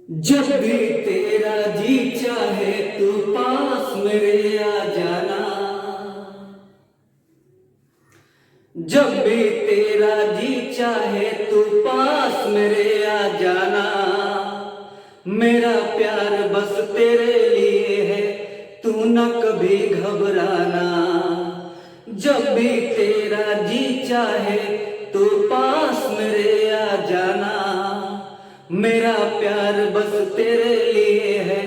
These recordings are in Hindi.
जब भी तेरा जी चाहे तू पास मेरे आ जाना। जब भी तेरा जी चाहे तू पास मेरे आ जाना। मेरा प्यार बस तेरे लिए है, तू न कभी घबराना। जब भी तेरा जी चाहे तू पास मेरे आ जाना। मेरा प्यार बस तेरे लिए है,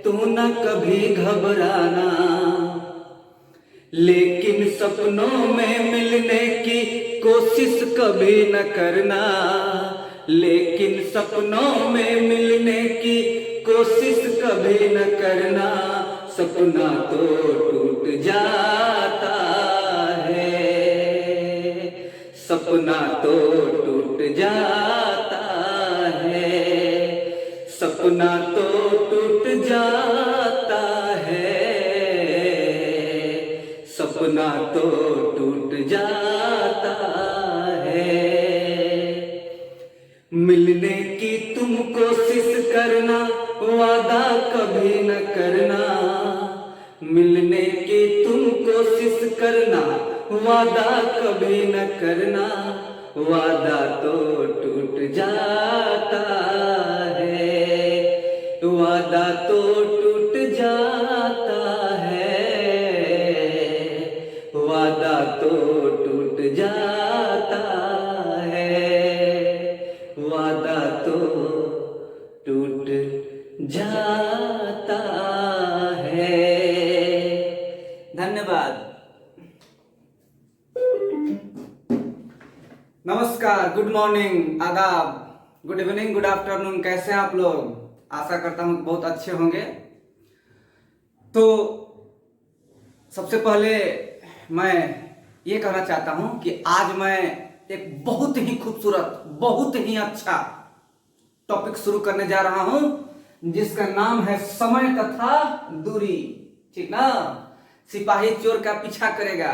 तू न कभी घबराना। लेकिन सपनों में मिलने की कोशिश कभी न करना। लेकिन सपनों में मिलने की कोशिश कभी न करना। सपना तो टूट जाता है, सपना तो टूट जाता है, सपना तो टूट जाता है, सपना तो टूट जाता है। मिलने की तुम कोशिश करना, वादा कभी न करना। मिलने की तुम कोशिश करना, वादा कभी न करना। वादा तो टूट जाता है, वादा तो टूट जाता है, वादा तो टूट जाता है, वादा तो टूट जाता है। धन्यवाद। नमस्कार, गुड मॉर्निंग, आदाब, गुड इवनिंग, गुड आफ्टरनून। कैसे हैं आप लोग? आशा करता हूं बहुत अच्छे होंगे। तो सबसे पहले मैं ये कहना चाहता हूं कि आज मैं एक बहुत ही खूबसूरत, बहुत ही अच्छा टॉपिक शुरू करने जा रहा हूं, जिसका नाम है समय तथा दूरी। ठीक ना? सिपाही चोर का पीछा करेगा,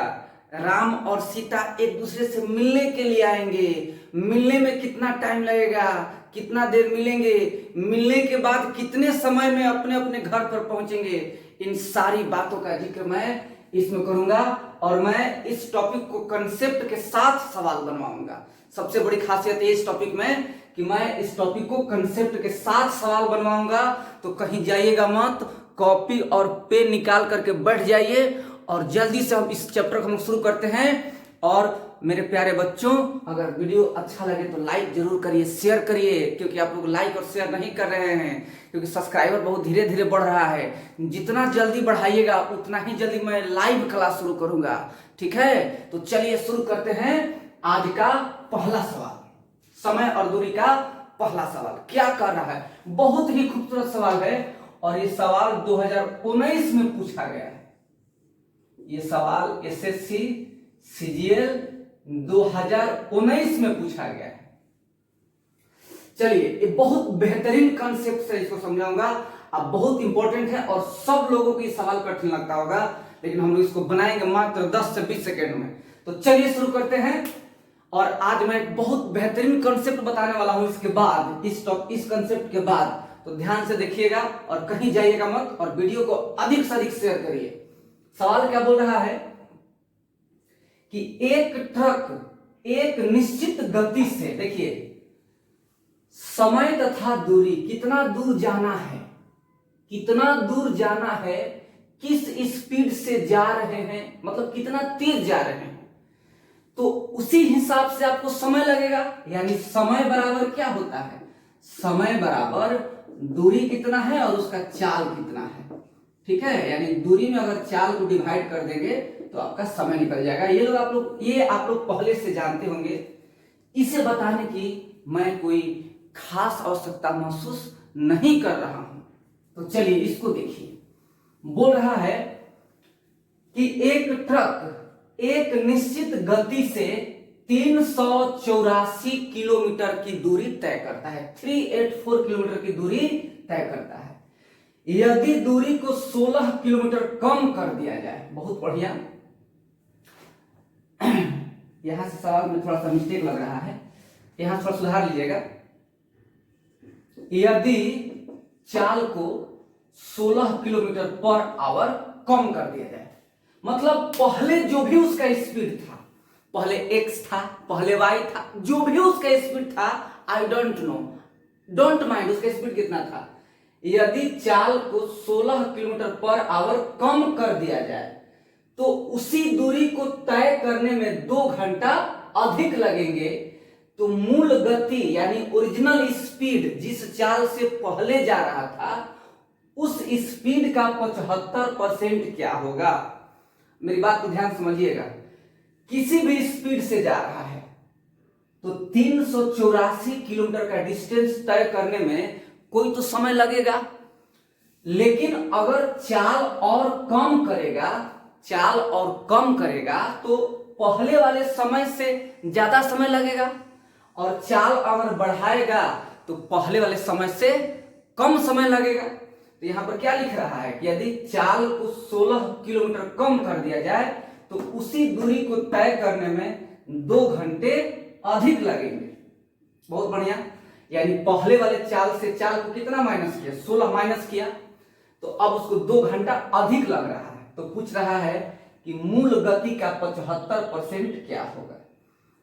राम और सीता एक दूसरे से मिलने के लिए आएंगे। मिलने में कितना टाइम लगेगा, कितना देर मिलेंगे, मिलने के बाद कितने समय में अपने अपने घर पर पहुंचेंगे, इन सारी बातों का जिक्र मैं इसमें करूंगा। और मैं इस टॉपिक को कंसेप्ट के साथ सवाल बनवाऊंगा। सबसे बड़ी खासियत है इस टॉपिक में कि मैं इस टॉपिक को कंसेप्ट के साथ सवाल बनवाऊंगा। तो कहीं जाइएगा मत, कॉपी और पेन निकाल करके बैठ जाइए और जल्दी से हम इस चैप्टर को हम शुरू करते हैं। और मेरे प्यारे बच्चों, अगर वीडियो अच्छा लगे तो लाइक जरूर करिए, शेयर करिए, क्योंकि आप लोग लाइक और शेयर नहीं कर रहे हैं, क्योंकि सब्सक्राइबर बहुत धीरे धीरे बढ़ रहा है। जितना जल्दी बढ़ाइएगा उतना ही जल्दी मैं लाइव क्लास शुरू करूंगा। ठीक है? तो चलिए शुरू करते हैं आज का पहला सवाल। समय और दूरी का पहला सवाल क्या कर रहा है? बहुत ही खूबसूरत सवाल है और ये सवाल 2019 में पूछा गया है। ये सवाल एसएससी सीजीएल 2019 में पूछा गया है। चलिए, ये बहुत बेहतरीन कंसेप्ट से इसको समझाऊंगा। अब बहुत इंपॉर्टेंट है और सब लोगों को ये सवाल कठिन लगता होगा, लेकिन हम लोग इसको बनाएंगे मात्र 10 से 20 सेकेंड में। तो चलिए शुरू करते हैं। और आज मैं एक बहुत बेहतरीन कंसेप्ट बताने वाला हूं इसके बाद, इस कंसेप्ट के बाद। तो ध्यान से देखिएगा और कहीं जाइएगा मत, और वीडियो को अधिक से अधिक शेयर करिए। सवाल क्या बोल रहा है कि एक ट्रक एक निश्चित गति से, देखिए, समय तथा दूरी, कितना दूर जाना है, कितना दूर जाना है, किस स्पीड से जा रहे हैं, मतलब कितना तेज जा रहे हैं, तो उसी हिसाब से आपको समय लगेगा। यानी समय बराबर क्या होता है? समय बराबर दूरी कितना है और उसका चाल कितना है। ठीक है? यानी दूरी में अगर चाल को डिवाइड कर देंगे तो आपका समय निकल जाएगा। ये आप लोग पहले से जानते होंगे। इसे बताने की मैं कोई खास आवश्यकता महसूस नहीं कर रहा हूं। तो चलिए इसको देखिए। बोल रहा है कि एक ट्रक एक निश्चित गति से 384 किलोमीटर की दूरी तय करता है। 384 किलोमीटर की दूरी तय करता है। यदि दूरी को 16 किलोमीटर कम कर दिया जाए, बहुत बढ़िया। यहां से सवाल में थोड़ा सा मिस्टेक लग रहा है, यहां थोड़ा सुधार लीजिएगा। यदि चाल को 16 किलोमीटर पर आवर कम कर दिया जाए। मतलब पहले जो भी उसका स्पीड था, पहले x था, पहले y था, जो भी उसका स्पीड था, I don't know, don't mind उसका स्पीड कितना था, यदि चाल को 16 किलोमीटर पर आवर कम कर दिया जाए तो उसी दूरी को तय करने में 2 घंटा अधिक लगेंगे। तो मूल गति यानी ओरिजिनल स्पीड जिस चाल से पहले जा रहा था उस स्पीड का 75% क्या होगा। मेरी बात को ध्यान समझिएगा, किसी भी स्पीड से जा रहा है तो 384 किलोमीटर का डिस्टेंस तय करने में कोई तो समय लगेगा, लेकिन अगर चाल और कम करेगा तो पहले वाले समय से ज्यादा समय लगेगा, और चाल अगर बढ़ाएगा तो पहले वाले समय से कम समय लगेगा। तो यहां पर क्या लिख रहा है कि यदि चाल को 16 किलोमीटर कम कर दिया जाए तो उसी दूरी को तय करने में 2 घंटे अधिक लगेंगे। बहुत बढ़िया, यानी पहले वाले चाल से चाल को कितना माइनस किया, 16 माइनस किया, तो अब उसको 2 घंटा अधिक लग रहा है। तो पूछ रहा है कि मूल गति का 75% क्या होगा।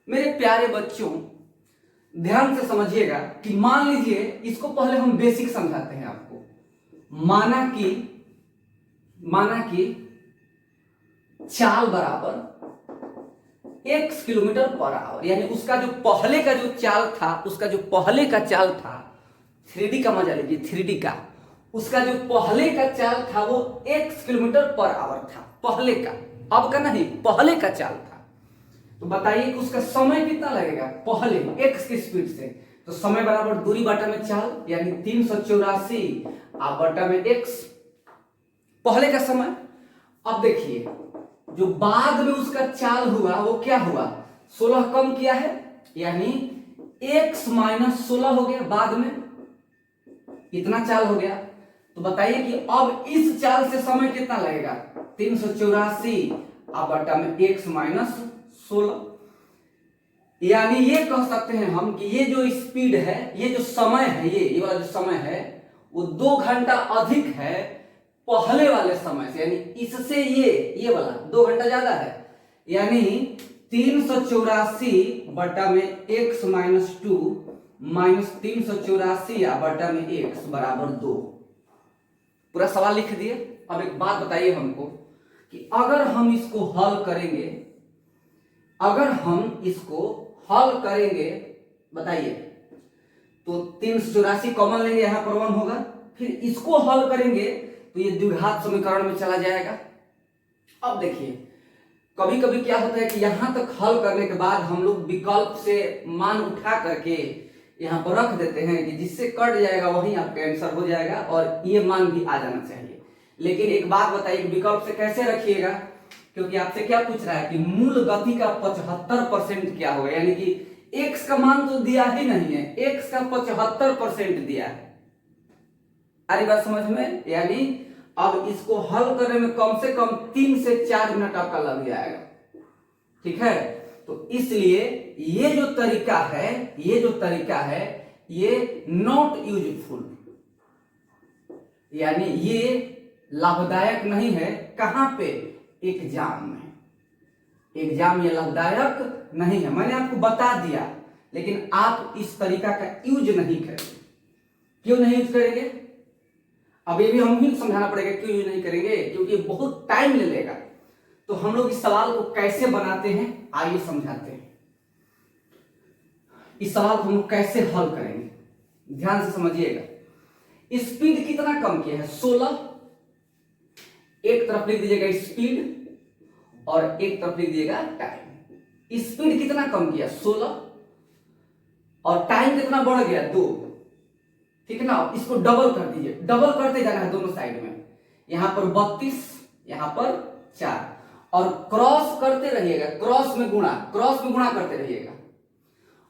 मेरे प्यारे बच्चों ध्यान से समझिएगा कि मान लीजिए, इसको पहले हम बेसिक समझाते हैं आपको। माना कि चाल बराबर x किलोमीटर पर आवर, यानी उसका जो पहले का जो चाल था, 3D का मजा लीजिए, 3D का, उसका जो पहले का चाल था वो x किलोमीटर पर आवर था, पहले का, अब का नहीं, पहले का चाल था। तो बताइए कि उसका समय कितना लगेगा पहले x की स्पीड से। तो समय बराबर दूरी बटा में चाल, यानी 384 बटा में x, पहले का समय। अब देखिए जो बाद में उसका चाल हुआ वो क्या हुआ, 16 कम किया है, यानी x माइनस 16 हो गया, बाद में इतना चाल हो गया। तो बताइए कि अब इस चाल से समय कितना लगेगा, 384 बटा में x माइनस 16, यानी ये कह सकते हैं हम कि ये जो स्पीड है, ये जो समय है, ये वाला जो समय है वो 2 घंटा अधिक है पहले वाले समय से, यानी इससे ये वाला 2 घंटा ज्यादा है, यानी 384 बटा में x माइनस 2 माइनस 384 बटा में x बराबर 2। पूरा सवाल लिख दिए। अब एक बात बताइए हमको कि अगर हम इसको हल करेंगे, बताइए, तो 384 कॉमन लेंगे, यहां पर 1 होगा, फिर इसको हल करेंगे तो ये द्विघात समीकरण में चला जाएगा। अब देखिए कभी कभी क्या होता है कि यहां तक हल करने के बाद हम लोग विकल्प से मान उठा करके यहां पर रख देते हैं कि जिससे कट जाएगा वही आपका आंसर हो जाएगा, और ये मान भी आ जाना चाहिए। लेकिन एक बात बताइए, विकल्प से कैसे रखिएगा, क्योंकि आपसे क्या पूछ रहा है कि मूल गति का 75% क्या होगा, यानी कि x का मान तो दिया ही नहीं है, x का 75% दिया है। अरे बात समझ में, यानी अब इसको हल करने में कम से कम 3 से 4 मिनट आपका लग जाएगा, ठीक है। तो इसलिए ये जो तरीका है ये नॉट यूजफुल, यानी ये लाभदायक नहीं है। कहां पे, एग्जाम में, एग्जाम ये लाभदायक नहीं है, मैंने आपको बता दिया, लेकिन आप इस तरीका का यूज नहीं करेंगे। क्यों नहीं यूज करेंगे, अब ये भी हम ही समझाना पड़ेगा क्यों यूज नहीं करेंगे, क्योंकि बहुत टाइम ले लेगा। तो हम लोग इस सवाल को कैसे बनाते हैं आइए समझाते हैं। इस सवाल को हम कैसे हल करेंगे, ध्यान से समझिएगा। स्पीड कितना कम किया है, 16, एक तरफ लिख दीजिएगा स्पीड और एक तरफ लिख दीजिएगा टाइम। स्पीड कितना कम किया, 16, और टाइम कितना बढ़ गया, 2, ठीक है ना। इसको डबल कर दीजिए, डबल करते जाना है दोनों साइड में, यहां पर 32, यहां पर 4, और क्रॉस करते रहिएगा, क्रॉस में गुणा करते रहिएगा,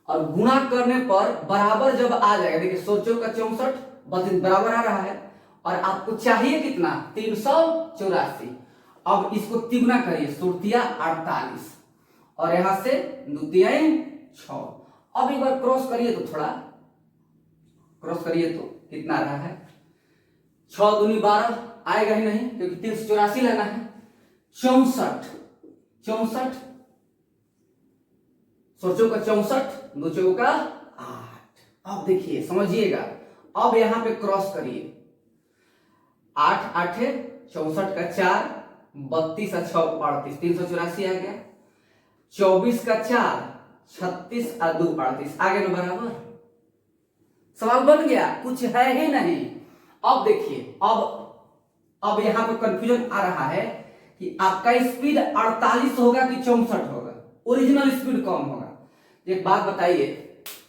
और गुणा करने पर बराबर जब आ जाएगा, देखिए 16 का 64 32 बराबर आ रहा है, और आपको चाहिए कितना, 384। अब इसको तिगुना करिए, 48, और यहां से 2 6। अब एक बार क्रॉस करिए तो कितना आ रहा है, 6 दूनी 12 आएगा ही नहीं क्योंकि 384 लेना है। 64 64 सोचो का 64 दो चौको का 8। अब देखिए समझिएगा, अब यहां पे क्रॉस करिए। 8 8 64 का 4 32 और 6 38 384 आ गया। 24 का 4 36 और 2 38 आ गया ना बराबर। सवाल बन गया, कुछ है ही नहीं। अब देखिए, अब यहां पे कंफ्यूजन आ रहा है कि आपका स्पीड 48 होगा कि 64 होगा, ओरिजिनल स्पीड कम होगा। एक बात बताइए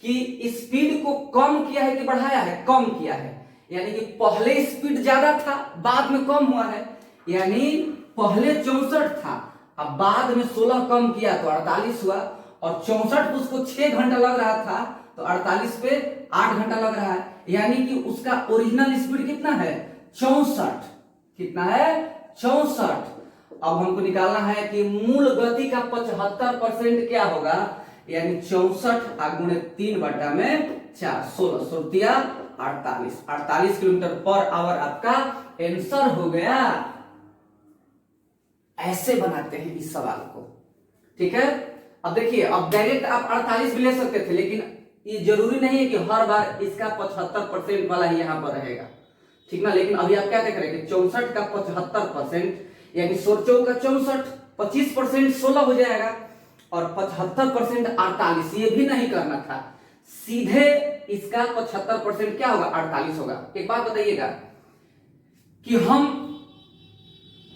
कि स्पीड को कम किया है कि बढ़ाया है? कम किया है, यानी कि पहले स्पीड ज्यादा था बाद में कम हुआ है। यानी पहले 64 था, अब बाद में 16 कम किया तो 48 हुआ, और 64 उसको 6 घंटा लग रहा था तो 48 पे 8 घंटा लग रहा है। यानी कि उसका ओरिजिनल स्पीड कितना है? 64। कितना है? 64। अब हमको निकालना है कि मूल गति का 75% क्या होगा, यानी 64 गुणे 3/4 16 16 48 48 किलोमीटर पर आवर आपका आंसर हो गया। ऐसे बनाते हैं इस सवाल को, ठीक है। अब देखिए, अब डायरेक्ट आप 48 भी ले सकते थे, लेकिन ये जरूरी नहीं है कि हर बार इसका 75% वाला ही यहां पर रहेगा, ठीक ना। लेकिन अभी आप क्या देख रहे हैं कि 64 का 75%, यानी 16 का 64, 25% 16 हो जाएगा, और 75% 48। ये भी नहीं करना था, सीधे इसका 75% क्या होगा? 48 होगा। एक बात बताइएगा कि हम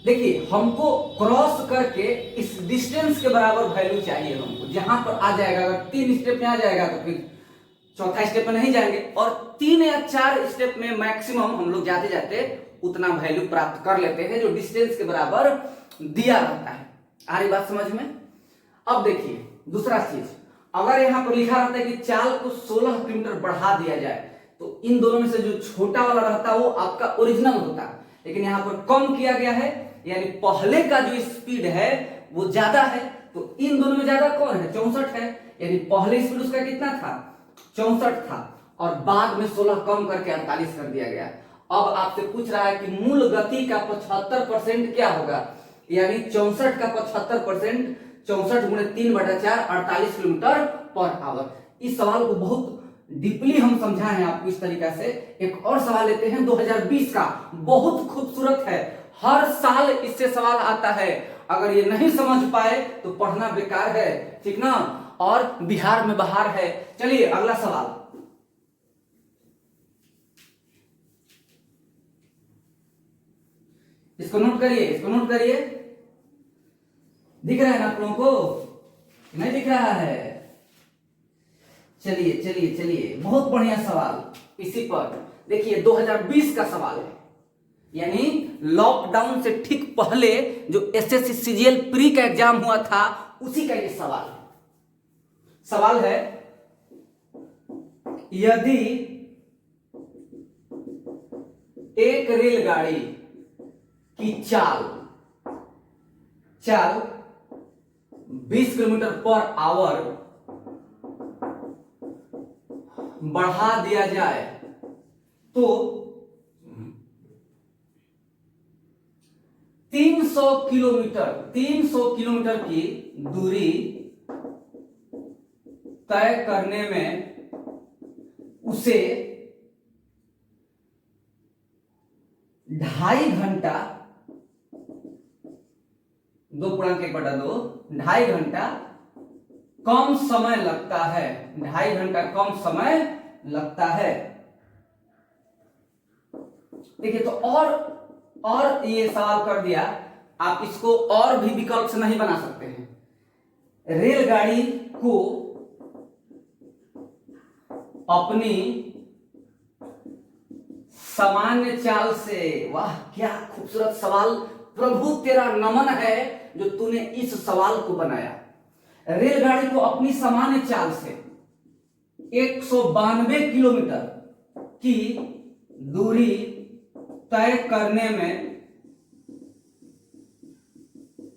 देखिए, हमको क्रॉस करके इस डिस्टेंस के बराबर वैल्यू चाहिए हमको, जहां पर आ जाएगा। अगर 3 स्टेप में आ जाएगा तो फिर चौथा स्टेप में नहीं जाएंगे, और 3 या 4 स्टेप में मैक्सिमम हम लोग जाते जाते उतना वैल्यू प्राप्त कर लेते हैं जो डिस्टेंस के बराबर दिया रहता है। आ रही बात समझ में? अब देखिए दूसरा चीज, अगर यहां पर लिखा रहता है कि चाल को 16 किलोमीटर बढ़ा दिया जाए, तो इन दोनों में से जो छोटा वाला रहता है वो आपका ओरिजिनल होता है, लेकिन यहां पर कम किया गया है, यानी पहले का जो स्पीड है वो ज्यादा है, तो इन दोनों में ज्यादा कौन है? 64 है। यानी पहले स्पीड उसका कितना था? 64 था, और बाद में 16 कम करके 48 कर दिया गया। अब आपसे पूछ रहा है कि मूल गति का 75% क्या होगा, यानी 64 का 75%, 64 गुणे 3/4 48 किलोमीटर पर आवर। इस सवाल को बहुत डीपली हम समझाए हैं आपको इस तरीका से। एक और सवाल लेते हैं 2020 का, बहुत खूबसूरत है, हर साल इससे सवाल आता है। अगर ये नहीं समझ पाए तो पढ़ना बेकार है, ठीक ना, और बिहार में बाहर है। चलिए अगला सवाल, इसको नोट करिए, इसको नोट करिए। दिख रहा है ना आप लोगों को? नहीं दिख रहा है? चलिए चलिए चलिए, बहुत बढ़िया सवाल। इसी पर देखिए 2020 का सवाल है, यानी लॉकडाउन से ठीक पहले जो एसएससी सीजीएल प्री का एग्जाम हुआ था उसी का ये सवाल है। सवाल है, यदि एक रेलगाड़ी की चाल 20 किलोमीटर पर आवर बढ़ा दिया जाए तो 300 किलोमीटर की दूरी तय करने में उसे 2.5 घंटा 2.1/2 2.5 घंटा कम समय लगता है। 2.5 घंटा कम समय लगता है। देखिए, तो और ये सवाल कर दिया, आप इसको और भी विकल्प से नहीं बना सकते हैं। रेलगाड़ी को अपनी सामान्य चाल से, वाह क्या खूबसूरत सवाल, प्रभु तेरा नमन है जो तूने इस सवाल को बनाया। रेलगाड़ी को अपनी सामान्य चाल से 192 किलोमीटर की दूरी तय करने में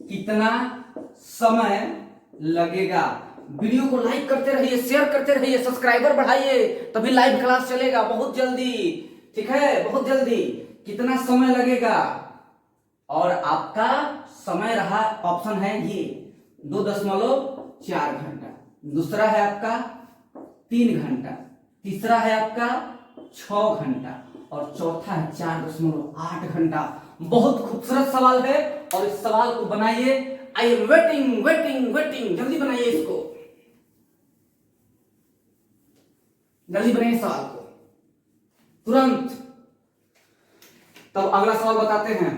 कितना समय लगेगा? वीडियो को लाइक करते रहिए, शेयर करते रहिए, सब्सक्राइबर बढ़ाइए, तभी लाइव क्लास चलेगा बहुत जल्दी, ठीक है, बहुत जल्दी। कितना समय लगेगा, और आपका समय रहा, ऑप्शन है ये 2.4 घंटा, दूसरा है आपका 3 घंटा, तीसरा है आपका 6 घंटा, और चौथा है 4.8 घंटा। बहुत खूबसूरत सवाल है, और इस सवाल को बनाइए। I am waiting waiting waiting, जल्दी बनाइए इसको, जल्दी बनाइए सवाल को तुरंत। तब अगला सवाल बताते हैं।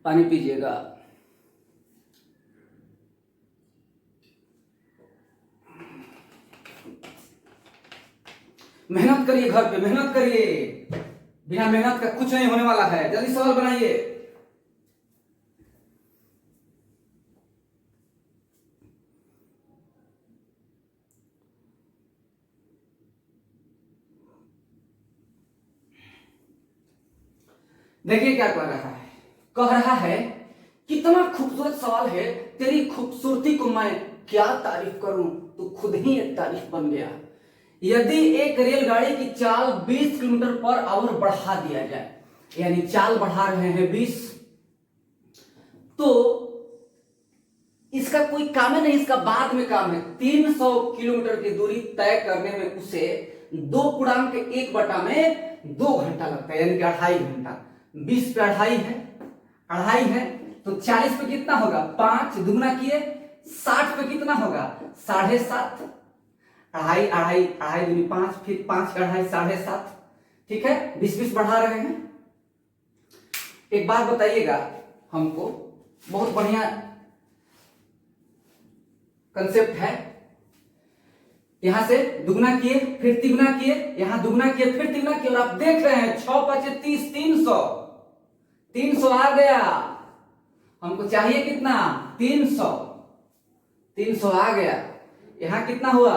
पानी पीजिएगा। मेहनत करिए, घर पे मेहनत करिए, बिना मेहनत का कुछ नहीं होने वाला है। जल्दी सवाल बनाइए। देखिए क्या कह रहा है, कह रहा है कितना खूबसूरत सवाल है, तेरी खूबसूरती को मैं क्या तारीफ करूं, तो खुद ही एक तारीफ बन गया। यदि एक रेलगाड़ी की चाल 20 किलोमीटर पर आवर बढ़ा दिया जाए, यानी चाल बढ़ा रहे हैं 20, तो इसका कोई काम है नहीं, इसका बाद में काम है। 300 किलोमीटर की दूरी तय करने में उसे 2.1/2 घंटा लगता है, यानी कि 2.5 घंटा। 20 पे 2.5 है, 2.5 है तो 40 पे कितना होगा, 5 दुगना किए 60 पे कितना होगा, 7.5, 2.5 2.5 2.5 दूनी 5, फिर 5 का 2.5 7.5, ठीक है, 20 बढ़ा रहे हैं। एक बात बताइएगा हमको, बहुत बढ़िया कंसेप्ट है। यहां से दुगना किए फिर तिगुना किए, यहां दुगना किए फिर तिगुना किए, और आप देख रहे हैं 6 × 5 = 30, 300 आ गया। हमको चाहिए कितना, 300 आ गया। यहां कितना हुआ,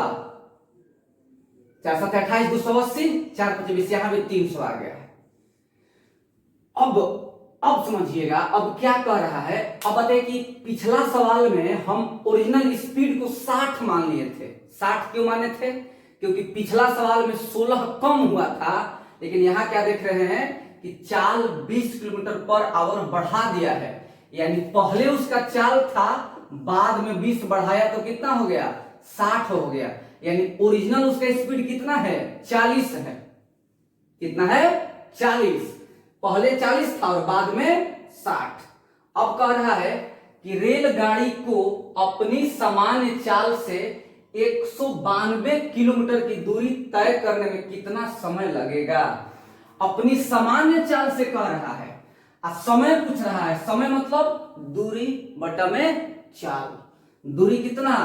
4 7 28 280, 4 5 20, यहां भी 300 आ गया। अब समझिएगा, अब क्या कह रहा है। अब बताइए कि पिछला सवाल में हम ओरिजिनल स्पीड को 60 मान लिए थे। 60 क्यों माने थे, क्योंकि पिछला सवाल में 16 कम हुआ था, लेकिन यहां क्या देख रहे हैं कि चाल 20 किलोमीटर पर आवर बढ़ा दिया है, यानी पहले उसका चाल था, बाद में 20 बढ़ाया तो कितना हो गया, 60 हो गया। यानी ओरिजिनल उसका स्पीड कितना है, 40 है। कितना है, 40। पहले 40 था और बाद में 60। अब कह रहा है कि रेलगाड़ी को अपनी सामान्य चाल से 192 किलोमीटर की दूरी तय करने में कितना समय लगेगा। अपनी सामान्य चाल से कह रहा है, और समय पूछ रहा है। समय मतलब दूरी बटा में चाल। दूरी कितना,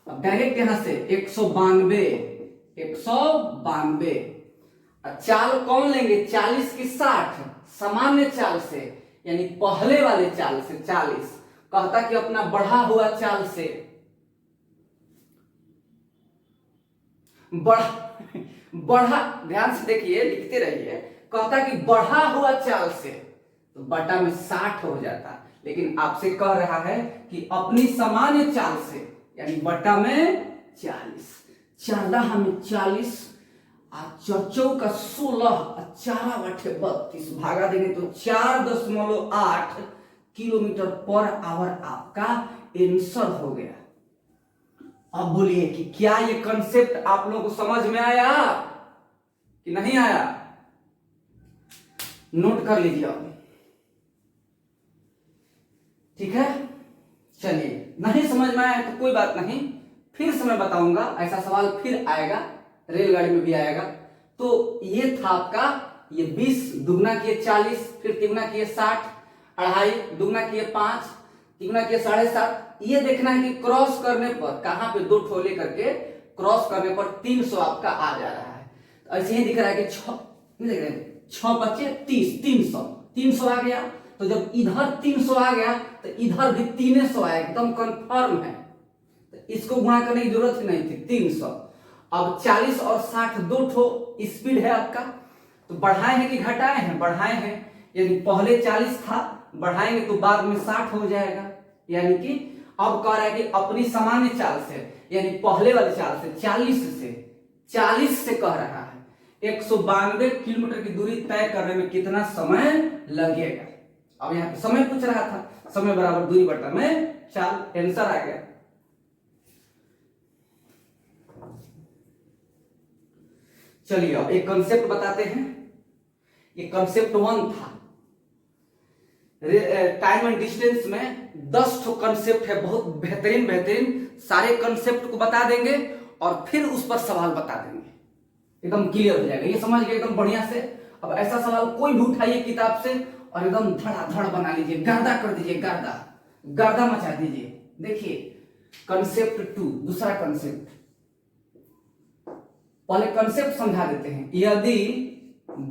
अब डायरेक्ट यहां से 192, चाल कौन लेंगे, 40 की 60, सामान्य चाल से, यानी पहले वाले चाल से 40। कहता कि अपना बढ़ा हुआ चाल से बढ़ा, ध्यान से देखिए, लिखते रहिए। कहता कि बढ़ा हुआ चाल से, तो बटा में 60 हो जाता, लेकिन आपसे कह रहा है कि अपनी सामान्य चाल से, यानी बटा में 40। 14 में 40, चौचौ का 16, 4 बटे 32 भागा देंगे तो 4.8 किलोमीटर पर आवर आपका आंसर हो गया। अब बोलिए कि क्या ये कंसेप्ट आप लोगों को समझ में आया कि नहीं आया, नोट कर लीजिए अब, ठीक है। चलिए, नहीं समझ में आया तो कोई बात नहीं, फिर से मैं बताऊंगा, ऐसा सवाल फिर आएगा, रेलगाड़ी में भी आएगा। तो ये था आपका, ये 20 दुगना किए 40, फिर तिगुना किए 60, 2.5 दुगना किए 5, तिगुना किए 7.5। ये देखना है कि क्रॉस करने पर, कहां पे 2 ठो लेकर के क्रॉस करने पर 300 आपका आ जा रहा है। तो ऐसे ही दिख रहा है कि 6 बचे 30, 300 आ गया। तो जब इधर 300 आ गया तो इधर भी 300 आया, एकदम कंफर्म है। तो इसको गुणा करने की जरूरत ही नहीं थी, 300। अब 40 और 60 2 ठो स्पीड है आपका, तो बढ़ाए हैं कि घटाए हैं, बढ़ाए हैं, यानी पहले 40 था, बढ़ाएंगे तो बाद में 60 हो जाएगा। यानी कि अब कह रहा है कि अपनी सामान्य चाल से, यानी पहले वाली चाल से 40 से कह रहा है, 192 किलोमीटर की दूरी तय करने में कितना समय लगेगा। अब यहाँ पे समय पूछ रहा था, समय बराबर दूरी बटा में चाल, आंसर आ गया। चलिए अब एक कंसेप्ट बताते हैं। ये कंसेप्ट 1 था। टाइम एंड डिस्टेंस में 10 ठो कंसेप्ट है, बहुत बेहतरीन बेहतरीन। सारे कंसेप्ट को बता देंगे और फिर उस पर सवाल बता देंगे, एकदम क्लियर हो जाएगा। ये समझ गए एकदम बढ़िया से। अब ऐसा सवाल कोई भी उठाइए किताब से और एकदम धड़ाधड़ बना लीजिए, गर्दा कर दीजिए, गर्दा गर्दा मचा दीजिए। देखिए कंसेप्ट 2, दूसरा कंसेप्ट। पहले कंसेप्ट समझा देते हैं। यदि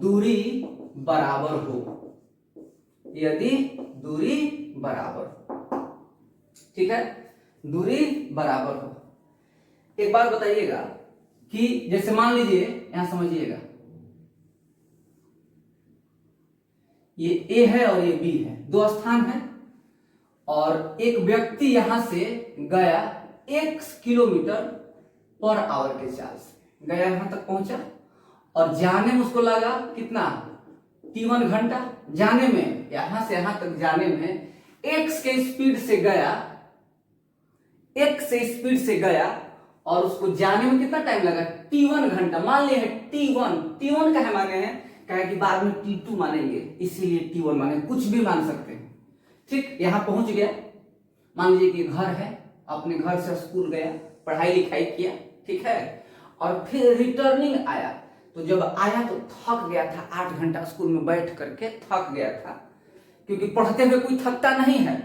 दूरी बराबर हो, यदि दूरी बराबर, ठीक है, दूरी बराबर हो। एक बात बताइएगा कि जैसे मान लीजिए, यहां समझिएगा, ये ए है और ये बी है, दो स्थान है और एक व्यक्ति यहां से गया 1 किलोमीटर पर आवर के चाल से गया, यहां तक पहुंचा और जाने में उसको लगा कितना, T1 घंटा। जाने में, यहां से यहां तक जाने में x के स्पीड से गया, x से स्पीड से गया और उसको जाने में कितना टाइम लगा, T1 घंटा। मान लिया है T1 का है माने हैं, कहे कि बाद में T2 मानेंगे, इसीलिए T1 माने, कुछ भी मान सकते हैं। ठीक, यहां पहुंच गया। मान लीजिए कि घर है, अपने घर से स्कूल गया, पढ़ाई लिखाई किया, ठीक है, और फिर रिटर्निंग आया। तो जब आया तो थक गया था, 8 घंटा स्कूल में बैठ करके थक गया था, क्योंकि पढ़ते हुए कोई थकता नहीं है।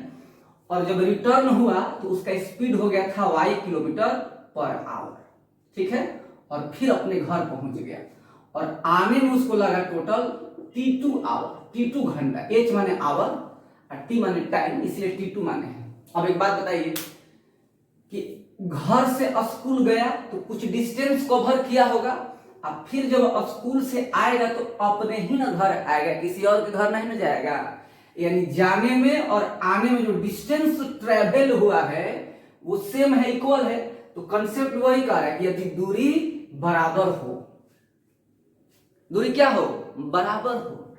और जब रिटर्न हुआ तो उसका स्पीड हो गया था y किलोमीटर पर आवर, ठीक है, और फिर अपने घर पहुंच गया और आने में उसको लगा टोटल T2 आवर, T2 घंटा। H माने आवर और T माने टाइम, इसलिए T2 माने हैं। अब एक बात बताइए कि घर से स्कूल गया तो कुछ डिस्टेंस कवर किया होगा, अब फिर जब स्कूल से आएगा तो अपने ही ना घर आएगा, किसी और के घर नहीं ना जाएगा। यानी जाने में और आने में जो डिस्टेंस ट्रेवल हुआ है वो सेम है, इक्वल है। तो कंसेप्ट वही कह रहा है कि यदि दूरी बराबर हो, दूरी क्या हो, बराबर हो।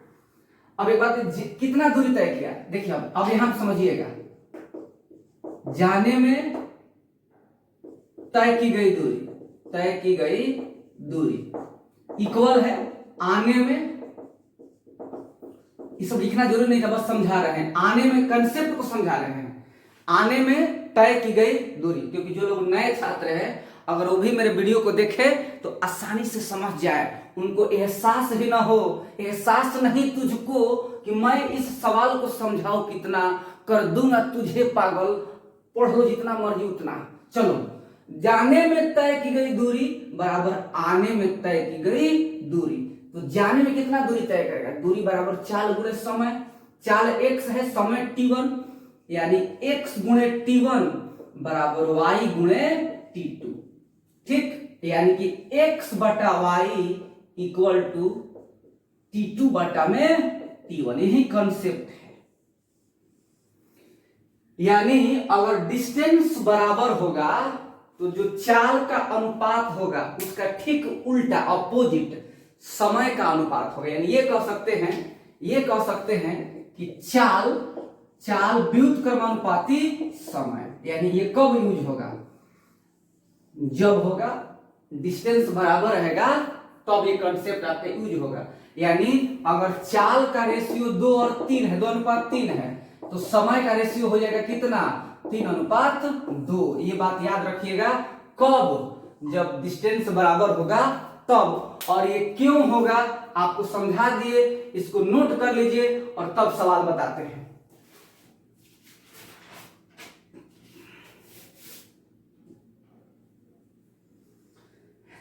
अब एक बात, कितना दूरी तय किया, देखिए अब यहां समझिएगा, जाने में तय की गई दूरी, तय की गई दूरी इक्वल है आने में, ये सब लिखना जरूरी नहीं था, बस समझा रहे हैं, आने में कंसेप्ट को समझा रहे हैं, आने में तय की गई दूरी। क्योंकि जो लोग नए छात्र हैं, अगर वो भी मेरे वीडियो को देखे तो आसानी से समझ जाए, उनको एहसास भी ना हो, एहसास नहीं तुझको कि मैं इस सवाल को समझाऊं कितना, कर दूंगा तुझे पागल, पढ़ लो जितना मर्जी उतना। चलो, जाने में तय की गई दूरी बराबर आने में तय की गई दूरी। तो जाने में कितना दूरी तय करेगा, दूरी बराबर चाल गुणे समय, चाल x है, समय T1, यानी x गुणे T1 बराबर y गुणे T2। ठीक, यानी कि x बटा y इक्वल टू T2 बटा में T1, यही कंसेप्ट है। यानी अगर डिस्टेंस बराबर होगा तो जो चाल का अनुपात होगा उसका ठीक उल्टा, अपोजिट, समय का अनुपात होगा। यानी ये कह सकते हैं कि चाल व्युत्क्रमानुपाती समय। यानी ये कब यूज होगा, जब होगा डिस्टेंस बराबर रहेगा तब ये कंसेप्ट आपका यूज होगा। यानी अगर चाल का रेशियो 2 और 3 है, 2:3 है, तो समय का रेशियो हो जाएगा कितना, 3:2। ये बात याद रखिएगा, कब, जब डिस्टेंस बराबर होगा तब। और ये क्यों होगा आपको समझा दिए, इसको नोट कर लीजिए और तब सवाल बताते हैं।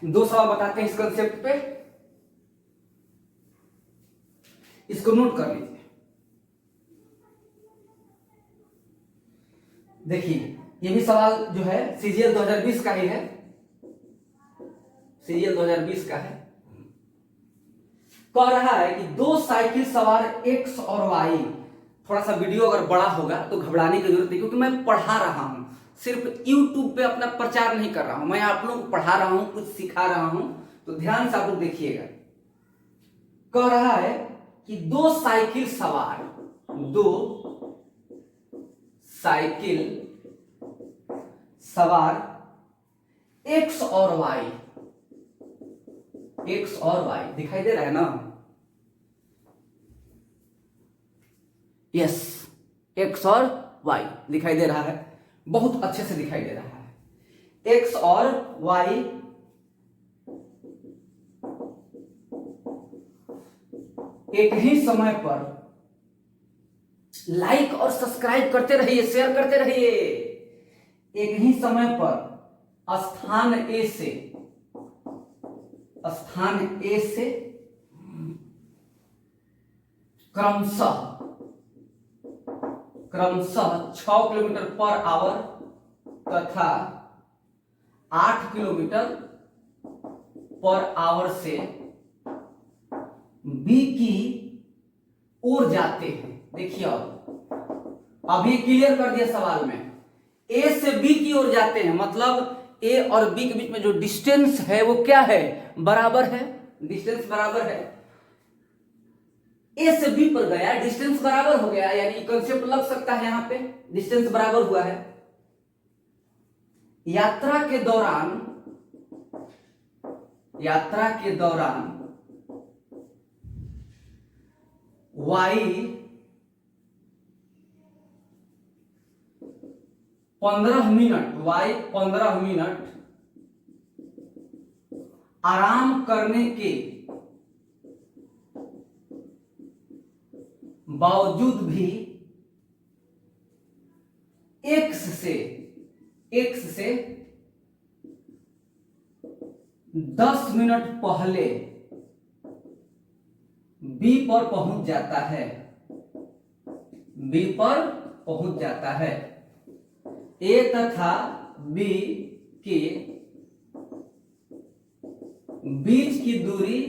दो सवाल बताते हैं इस कंसेप्ट पे, इसको नोट कर लीजिए। देखिए ये भी सवाल जो है सीजीएल 2020 का ही है, सीजीएल 2020 का है। कह रहा है कि 2 साइकिल सवार एक्स और वाई, थोड़ा सा वीडियो अगर बड़ा होगा तो घबराने की जरूरत नहीं, क्योंकि मैं पढ़ा रहा हूं, सिर्फ यूट्यूब पे अपना प्रचार नहीं कर रहा हूं, मैं आप लोगों को पढ़ा रहा हूं, कुछ सिखा रहा हूं, तो ध्यान से आप लोग देखिएगा। कह रहा है कि दो साइकिल सवार एक्स और वाई दिखाई दे रहा है ना? यस, एक्स और वाई दिखाई दे रहा है, बहुत अच्छे से दिखाई दे रहा है। एक्स और वाई एक ही समय पर लाइक और सब्सक्राइब करते रहिए, शेयर करते रहिए। एक ही समय पर स्थान ए से क्रमशः 6 किलोमीटर पर आवर तथा 8 किलोमीटर पर आवर से बी की ओर जाते हैं। देखिए, अभी क्लियर कर दिया सवाल में, ए से बी की ओर जाते हैं, मतलब ए और बी के बीच में जो डिस्टेंस है वो क्या है? बराबर है, डिस्टेंस बराबर है। ए से बी पर गया, डिस्टेंस बराबर हो गया, यानी कंसेप्ट लग सकता है यहां पे, डिस्टेंस बराबर हुआ है। यात्रा के दौरान वाई 15 मिनट आराम करने के बावजूद भी एक्स से 10 मिनट पहले बी पर पहुंच जाता है। ए तथा बी के बीच की दूरी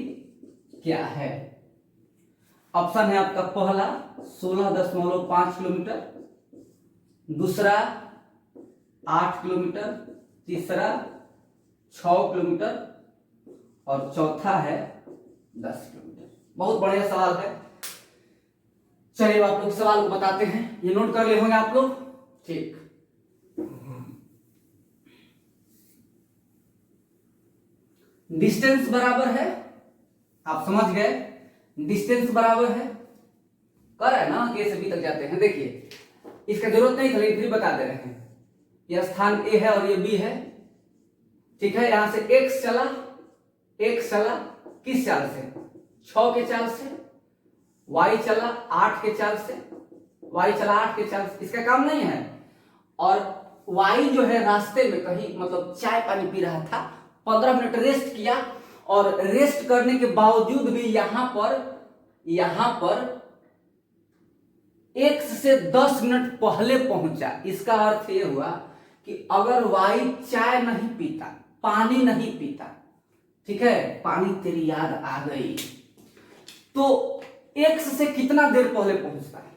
क्या है? ऑप्शन है आपका पहला 16.5 किलोमीटर, दूसरा 8 किलोमीटर, तीसरा 6 किलोमीटर और चौथा है 10 किलोमीटर। बहुत बढ़िया सवाल है। चलिए आप लोग सवाल को बताते हैं, ये नोट कर ले होंगे आप लोग, ठीक। डिस्टेंस बराबर है, आप समझ गए, डिस्टेंस बराबर है, कर रहा है ना, ए से बी तक जाते हैं। देखिए, इसका जरूरत नहीं था लेकिन फिर बता दे रहे हैं। यह स्थान ए है और ये बी है, ठीक है। यहां से एक्स चला किस चाल से? 6 के चाल से। वाई चला 8 के चाल से, इसका काम नहीं है। और वाई जो है रास्ते में कहीं मतलब चाय पानी पी रहा था, 15 मिनट रेस्ट किया और रेस्ट करने के बावजूद भी यहां पर एक्स से 10 मिनट पहले पहुंचा। इसका अर्थ यह हुआ कि अगर वाई चाय नहीं पीता, पानी नहीं पीता, ठीक है, पानी तेरी याद आ गई, तो एक्स से कितना देर पहले पहुंचता है?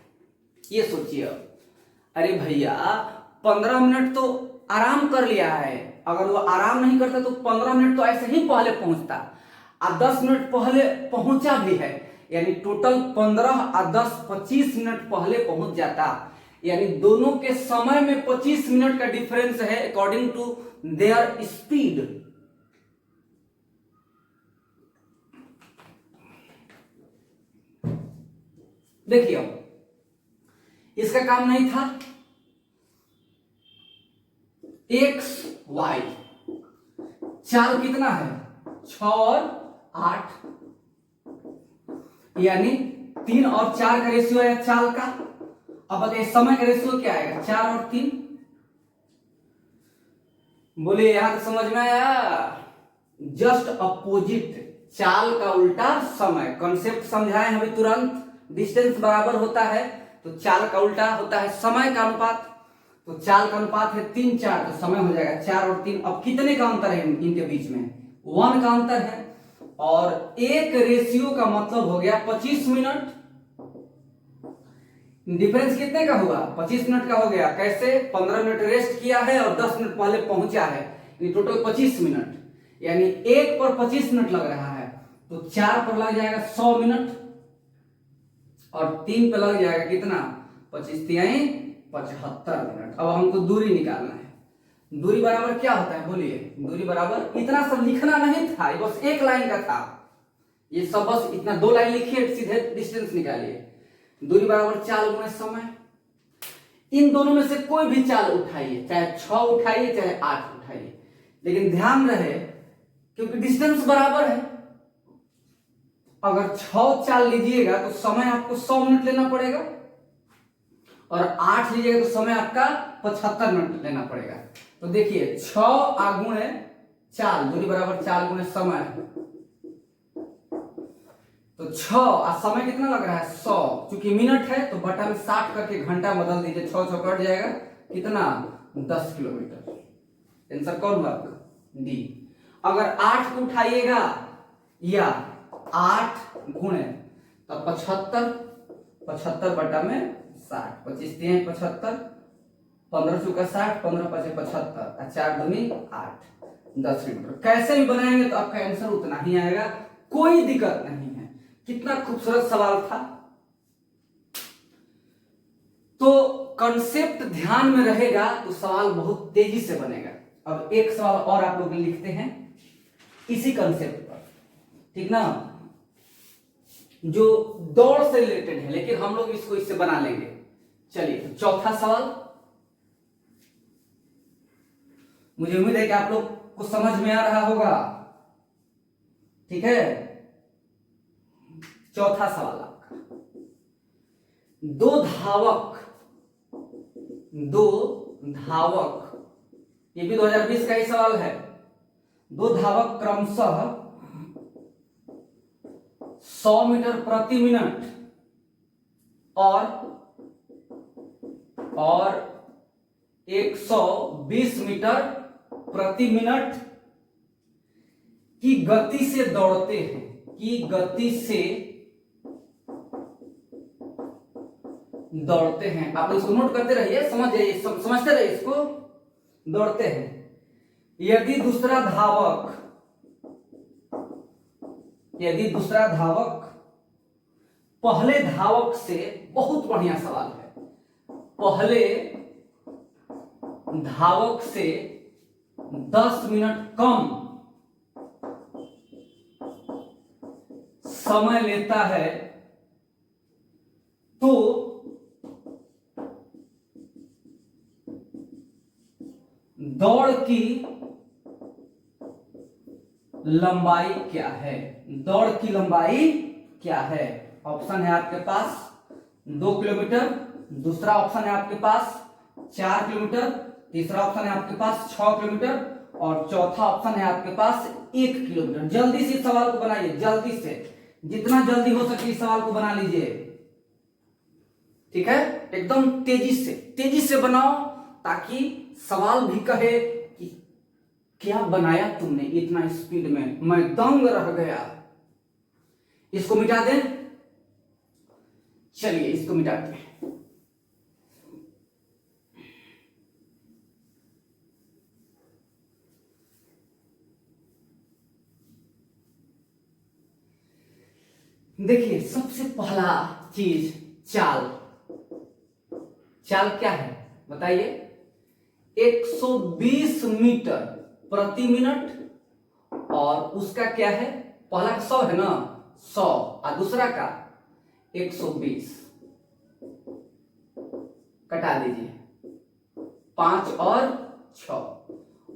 ये सोचिए। अरे भैया 15 मिनट तो आराम कर लिया है, अगर वो आराम नहीं करता तो 15 मिनट तो ऐसे ही पहले पहुंचता, और 10 मिनट पहले पहुंचा भी है, यानी टोटल 15 और 10 25 मिनट पहले पहुंच जाता। यानी दोनों के समय में 25 मिनट का डिफरेंस है अकॉर्डिंग टू देयर स्पीड। देखिए, इसका काम नहीं था, एक्स वाई चाल कितना है? 6 और 8, यानी 3 और 4 का रेशियो है चाल का। अब बताइए समय का रेशियो क्या आएगा? 4 और 3। बोलिए यहां तक समझ में आया? जस्ट अपोजिट, चाल का उल्टा समय। कॉन्सेप्ट समझाए हमें तुरंत। डिस्टेंस बराबर होता है तो चाल का उल्टा होता है समय का अनुपात। तो चाल का अनुपात है 3 4, तो समय हो जाएगा 4 और 3। अब कितने का अंतर है इनके बीच में? 1 का अंतर है, और एक रेशियो का मतलब हो गया 25 मिनट। डिफरेंस कितने का हुआ? 25 मिनट का हो गया। कैसे? 15 मिनट रेस्ट किया है और 10 मिनट पहले पहुंचा है, टोटल 25 मिनट, यानी एक पर 25 मिनट लग रहा है। तो 4 पर लग जाएगा 100 मिनट और 3 पे लग जाएगा कितना 25 तिहाई 75 मिनट। अब हमको दूरी निकालना है। दूरी बराबर क्या होता है बोलिए? दूरी बराबर, इतना सब लिखना नहीं था, ये बस एक लाइन का था, ये सब बस इतना 2 लाइन लिखिए, सीधे डिस्टेंस निकालिए। दूरी बराबर चाल गुणे समय। इन दोनों में से कोई भी चाल उठाइए, चाहे 6 उठाइए चाहे 8 उठाइए, लेकिन ध्यान रहे क्योंकि डिस्टेंस बराबर है, अगर 6 चाल लीजिएगा तो समय आपको 100 मिनट लेना पड़ेगा और 8 लीजिएगा तो समय आपका 75 मिनट लेना पड़ेगा। तो देखिए 6 गुणे चाल, दूरी बराबर चाल गुणे समय, तो 6 और समय कितना लग रहा है 100, क्योंकि मिनट है तो बटा में 60 करके घंटा बदल दीजिए, 6 कट जाएगा कितना 10 किलोमीटर। आंसर कौन हुआ आपका? डी। अगर 8 को उठाइएगा या 8 गुणे तो 75, 75 बटा में 60, 25 3 75, 15 चौका 60, 15 5 75, 4 दूनी 8, 10 किलोमीटर। कैसे भी बनाएंगे तो आपका आंसर उतना ही आएगा, कोई दिक्कत नहीं है। कितना खूबसूरत सवाल था। तो कॉन्सेप्ट ध्यान में रहेगा तो सवाल बहुत तेजी से बनेगा। अब एक सवाल और आप लोग लिखते हैं इसी कॉन्सेप्ट पर, ठीक ना, जो दौड़ से रिलेटेड है, लेकिन हम लोग इसको इससे बना लेंगे। चलिए तो चौथा सवाल, मुझे उम्मीद है कि आप लोग को समझ में आ रहा होगा, ठीक है। चौथा सवाल आपका, दो धावक, ये भी 2020 का ही सवाल है। दो धावक क्रमशः 100 मीटर प्रति मिनट और 120 मीटर प्रति मिनट की गति से दौड़ते हैं, की गति से दौड़ते हैं। आप इसको नोट करते रहिए, समझ जाइए, समझते रहिए इसको। दौड़ते हैं, यदि दूसरा धावक पहले धावक से, बहुत बढ़िया सवाल है, पहले धावक से 10 मिनट कम समय लेता है तो दौड़ की लंबाई क्या है? दौड़ की लंबाई क्या है? ऑप्शन है आपके पास 2 किलोमीटर, दूसरा ऑप्शन है आपके पास 4 किलोमीटर, तीसरा ऑप्शन है आपके पास 6 किलोमीटर और चौथा ऑप्शन है आपके पास 1 किलोमीटर। जल्दी से सवाल को बनाइए, जल्दी से, जितना जल्दी हो सके इस सवाल को बना लीजिए, ठीक है। एकदम तेजी से बनाओ ताकि सवाल भी कहे कि क्या बनाया तुमने इतना स्पीड में, मैं दंग रह गया। इसको मिटा दें, चलिए इसको मिटाते हैं। देखिए सबसे पहला चीज चाल क्या है बताइए? 120 मीटर प्रति मिनट और उसका क्या है, पहला का 100 है ना, 100 और दूसरा का 120, कटा दीजिए 5 और 6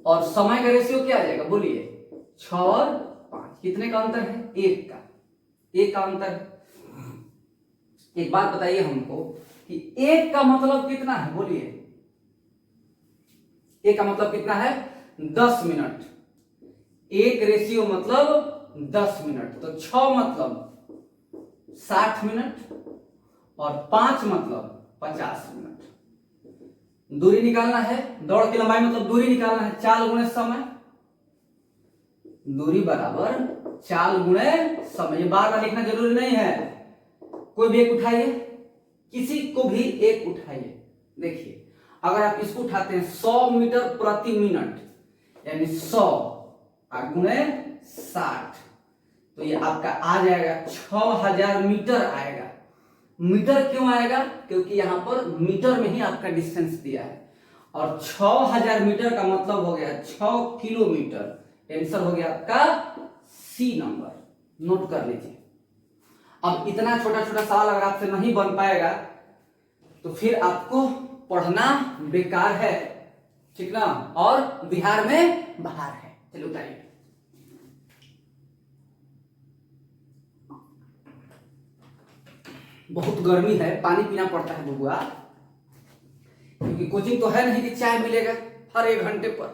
और समय का रेशियो क्या आ जाएगा बोलिए? 6 और 5, कितने का अंतर है? 1 का अंतर। एक बात बताइए हमको कि 1 का मतलब कितना है बोलिए? 1 का मतलब कितना है? 10 मिनट। 1 रेशियो मतलब 10 मिनट, तो 6 मतलब 60 मिनट और 5 मतलब 50 मिनट। दूरी निकालना है, दौड़ की लंबाई मतलब दूरी निकालना है, चाल गुणे समय। दूरी बराबर चाल गुणे समय। बार बार लिखना जरूरी नहीं है, कोई भी एक उठाइए, किसी को भी एक उठाइए। देखिए अगर आप इसको उठाते हैं 100 मीटर प्रति मिनट यानी 100 गुणे 60, तो ये आपका आ जाएगा 6000 मीटर आएगा। मीटर क्यों आएगा? क्योंकि यहां पर मीटर में ही आपका डिस्टेंस दिया है, और 6000 मीटर का मतलब हो गया 6 किलोमीटर। आंसर हो गया आपका सी नंबर, नोट कर लीजिए। अब इतना छोटा छोटा सवाल अगर आपसे नहीं बन पाएगा तो फिर आपको पढ़ना बेकार है, ठीक ना, और बिहार में बाहर है। चलो बताइए। बहुत गर्मी है, पानी पीना पड़ता है बबुआ, क्योंकि कोचिंग तो है नहीं कि चाय मिलेगा हर 1 घंटे पर,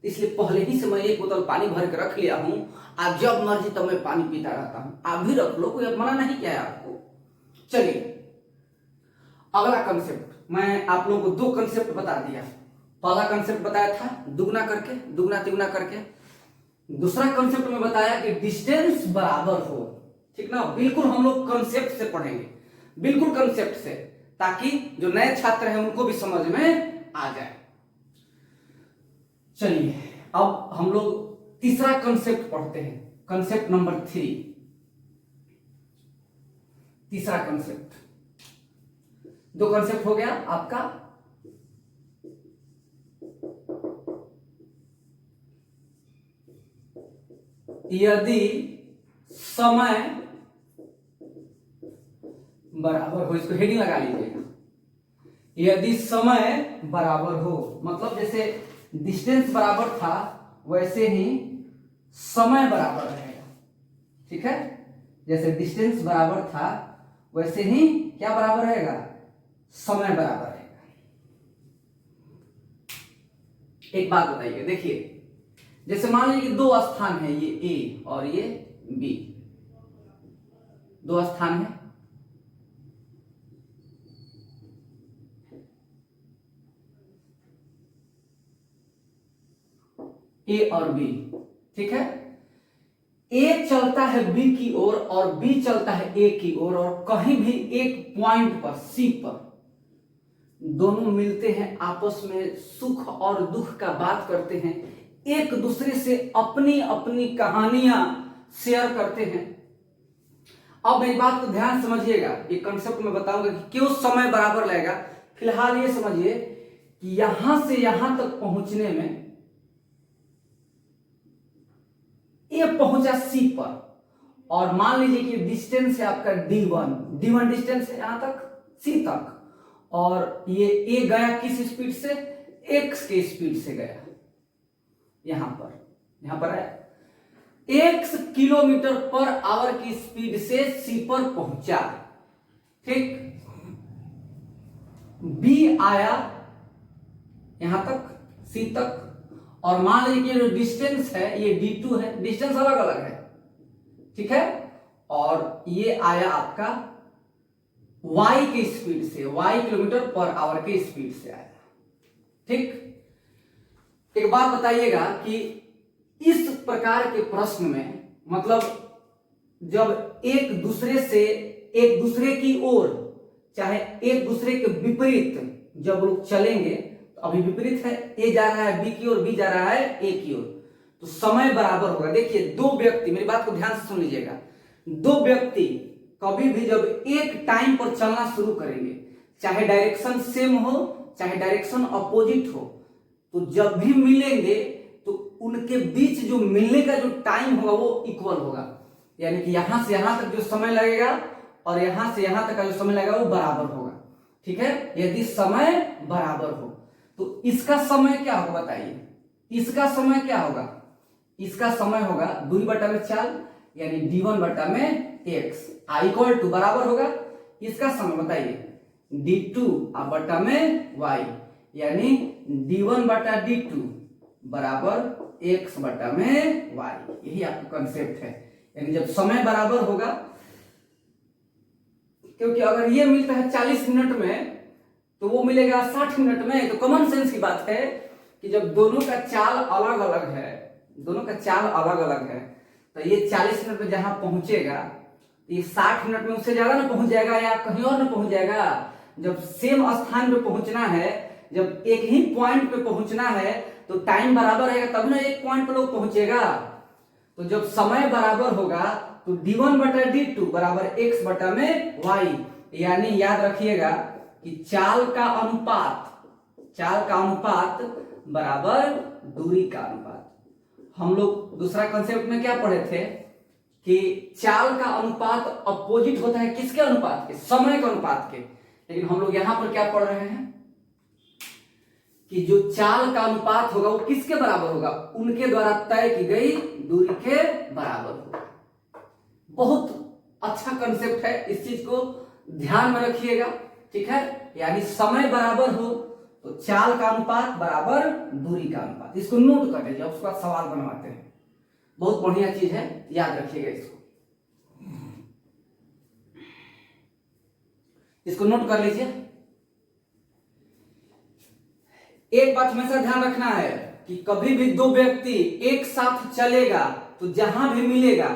इसलिए पहले ही से मैं 1 बोतल पानी भर के रख लिया हूं। आज जब मर्जी तब मैं पानी पीता रहता हूं, आप भी रख लो, कोई मना नहीं किया है आपको। चलिए अगला कंसेप्ट, मैं आप लोगों को 2 कंसेप्ट बता दिया। पहला कंसेप्ट बताया था दुगना करके, दुगना तिगुना करके। दूसरा कंसेप्ट में बताया कि डिस्टेंस बराबर हो, ठीक ना। बिल्कुल हम लोग कंसेप्ट से पढ़ेंगे, बिल्कुल कंसेप्ट से, ताकि जो नए छात्र हैं उनको भी समझ में आ जाए। चलिए अब हम लोग तीसरा कंसेप्ट पढ़ते हैं, कंसेप्ट नंबर 3। तीसरा कंसेप्ट, 2 कंसेप्ट हो गया आपका। यदि समय बराबर हो, इसको हेडिंग लगा लीजिएगा। यदि समय बराबर हो, मतलब जैसे डिस्टेंस बराबर था वैसे ही समय बराबर रहेगा, ठीक है। जैसे डिस्टेंस बराबर था वैसे ही क्या बराबर रहेगा? समय बराबर रहेगा। एक बात बताइए, देखिए जैसे मान लीजिए कि 2 स्थान है, ये ए और ये बी, 2 स्थान है। ए और बी, ठीक है। ए चलता है बी की ओर और बी चलता है ए की ओर, और कहीं भी एक पॉइंट पर सी पर दोनों मिलते हैं, आपस में सुख और दुख का बात करते हैं, एक दूसरे से अपनी अपनी कहानियां शेयर करते हैं। अब मेरी बात को ध्यान समझिएगा, ये कंसेप्ट में बताऊंगा कि क्यों समय बराबर लगेगा। फिलहाल ये समझिए कि यहां से यहां तक पहुंचने में ये पहुंचा सी पर, और मान लीजिए कि डिस्टेंस है आपका D1 डिस्टेंस है यहां तक सी तक, और ये ए गया किस स्पीड से? x के स्पीड से गया। यहां पर है x किलोमीटर पर आवर की स्पीड से सी पर पहुंचा, ठीक। बी आया यहां तक सी तक, और मान लीजिए जो डिस्टेंस है ये D2 है, डिस्टेंस अलग अलग है, ठीक है। और ये आया आपका y के स्पीड से, y किलोमीटर पर आवर के स्पीड से आया, ठीक। एक बात बताइएगा कि इस प्रकार के प्रश्न में, मतलब जब एक दूसरे की ओर, चाहे एक दूसरे के विपरीत जब लोग चलेंगे, तो अभी विपरीत है, ए जा रहा है बी की ओर, बी जा रहा है ए की ओर, तो समय बराबर होगा। देखिए 2 व्यक्ति, मेरी बात को ध्यान से सुन लीजिएगा, 2 व्यक्ति कभी भी जब एक टाइम पर चलना शुरू करेंगे, चाहे डायरेक्शन सेम हो चाहे डायरेक्शन अपोजिट हो, तो जब भी मिलेंगे तो उनके बीच जो मिलने का जो टाइम होगा वो इक्वल होगा, यानी कि यहां से यहां तक जो समय लगेगा और यहां से यहां तक का जो समय लगेगा वो बराबर होगा, ठीक है। यदि समय बराबर हो तो इसका समय क्या होगा बताइए? इसका समय क्या होगा? इसका समय होगा 2/4, यानी D1 बटा में x इक्वल टू बराबर होगा, इसका समय बताइए D2 बटा में y, यानी D1 बटा D2 बराबर x बटा में y। यही आपका कंसेप्ट है, यानी जब समय बराबर होगा, क्योंकि अगर ये मिलता है 40 मिनट में तो वो मिलेगा 60 मिनट में, तो कॉमन सेंस की बात है कि जब दोनों का चाल अलग अलग है, तो ये 40 मिनट में जहां पहुंचेगा तो ये 60 मिनट में उससे ज्यादा ना पहुंच जाएगा या कहीं और ना पहुंच जाएगा। जब सेम स्थान पे पहुंचना है, जब एक ही पॉइंट पे पहुंचना है तो टाइम बराबर रहेगा, तब ना एक पॉइंट पे लोग पहुंचेगा। तो जब समय बराबर होगा तो d1 बटा d2 बराबर x बटा में y, यानी याद रखिएगा कि चाल का अनुपात बराबर दूरी का अनुपात। हम लोग दूसरा कंसेप्ट में क्या पढ़े थे कि चाल का अनुपात अपोजिट होता है किसके अनुपात के? समय के अनुपात के। लेकिन हम लोग यहां पर क्या पढ़ रहे हैं कि जो चाल का अनुपात होगा वो किसके बराबर होगा? उनके द्वारा तय की गई दूरी के बराबर होगा। बहुत अच्छा कंसेप्ट है, इस चीज को ध्यान में रखिएगा, ठीक है। यानी समय बराबर हो तो चाल का अनुपात बराबर दूरी का अनुपात। इसको नोट कर लीजिए, उसके बाद सवाल बनवाते हैं। बहुत बढ़िया चीज है, याद रखिएगा इसको नोट कर लीजिए। एक बात हमेशा ध्यान रखना है कि कभी भी दो व्यक्ति एक साथ चलेगा तो जहां भी मिलेगा,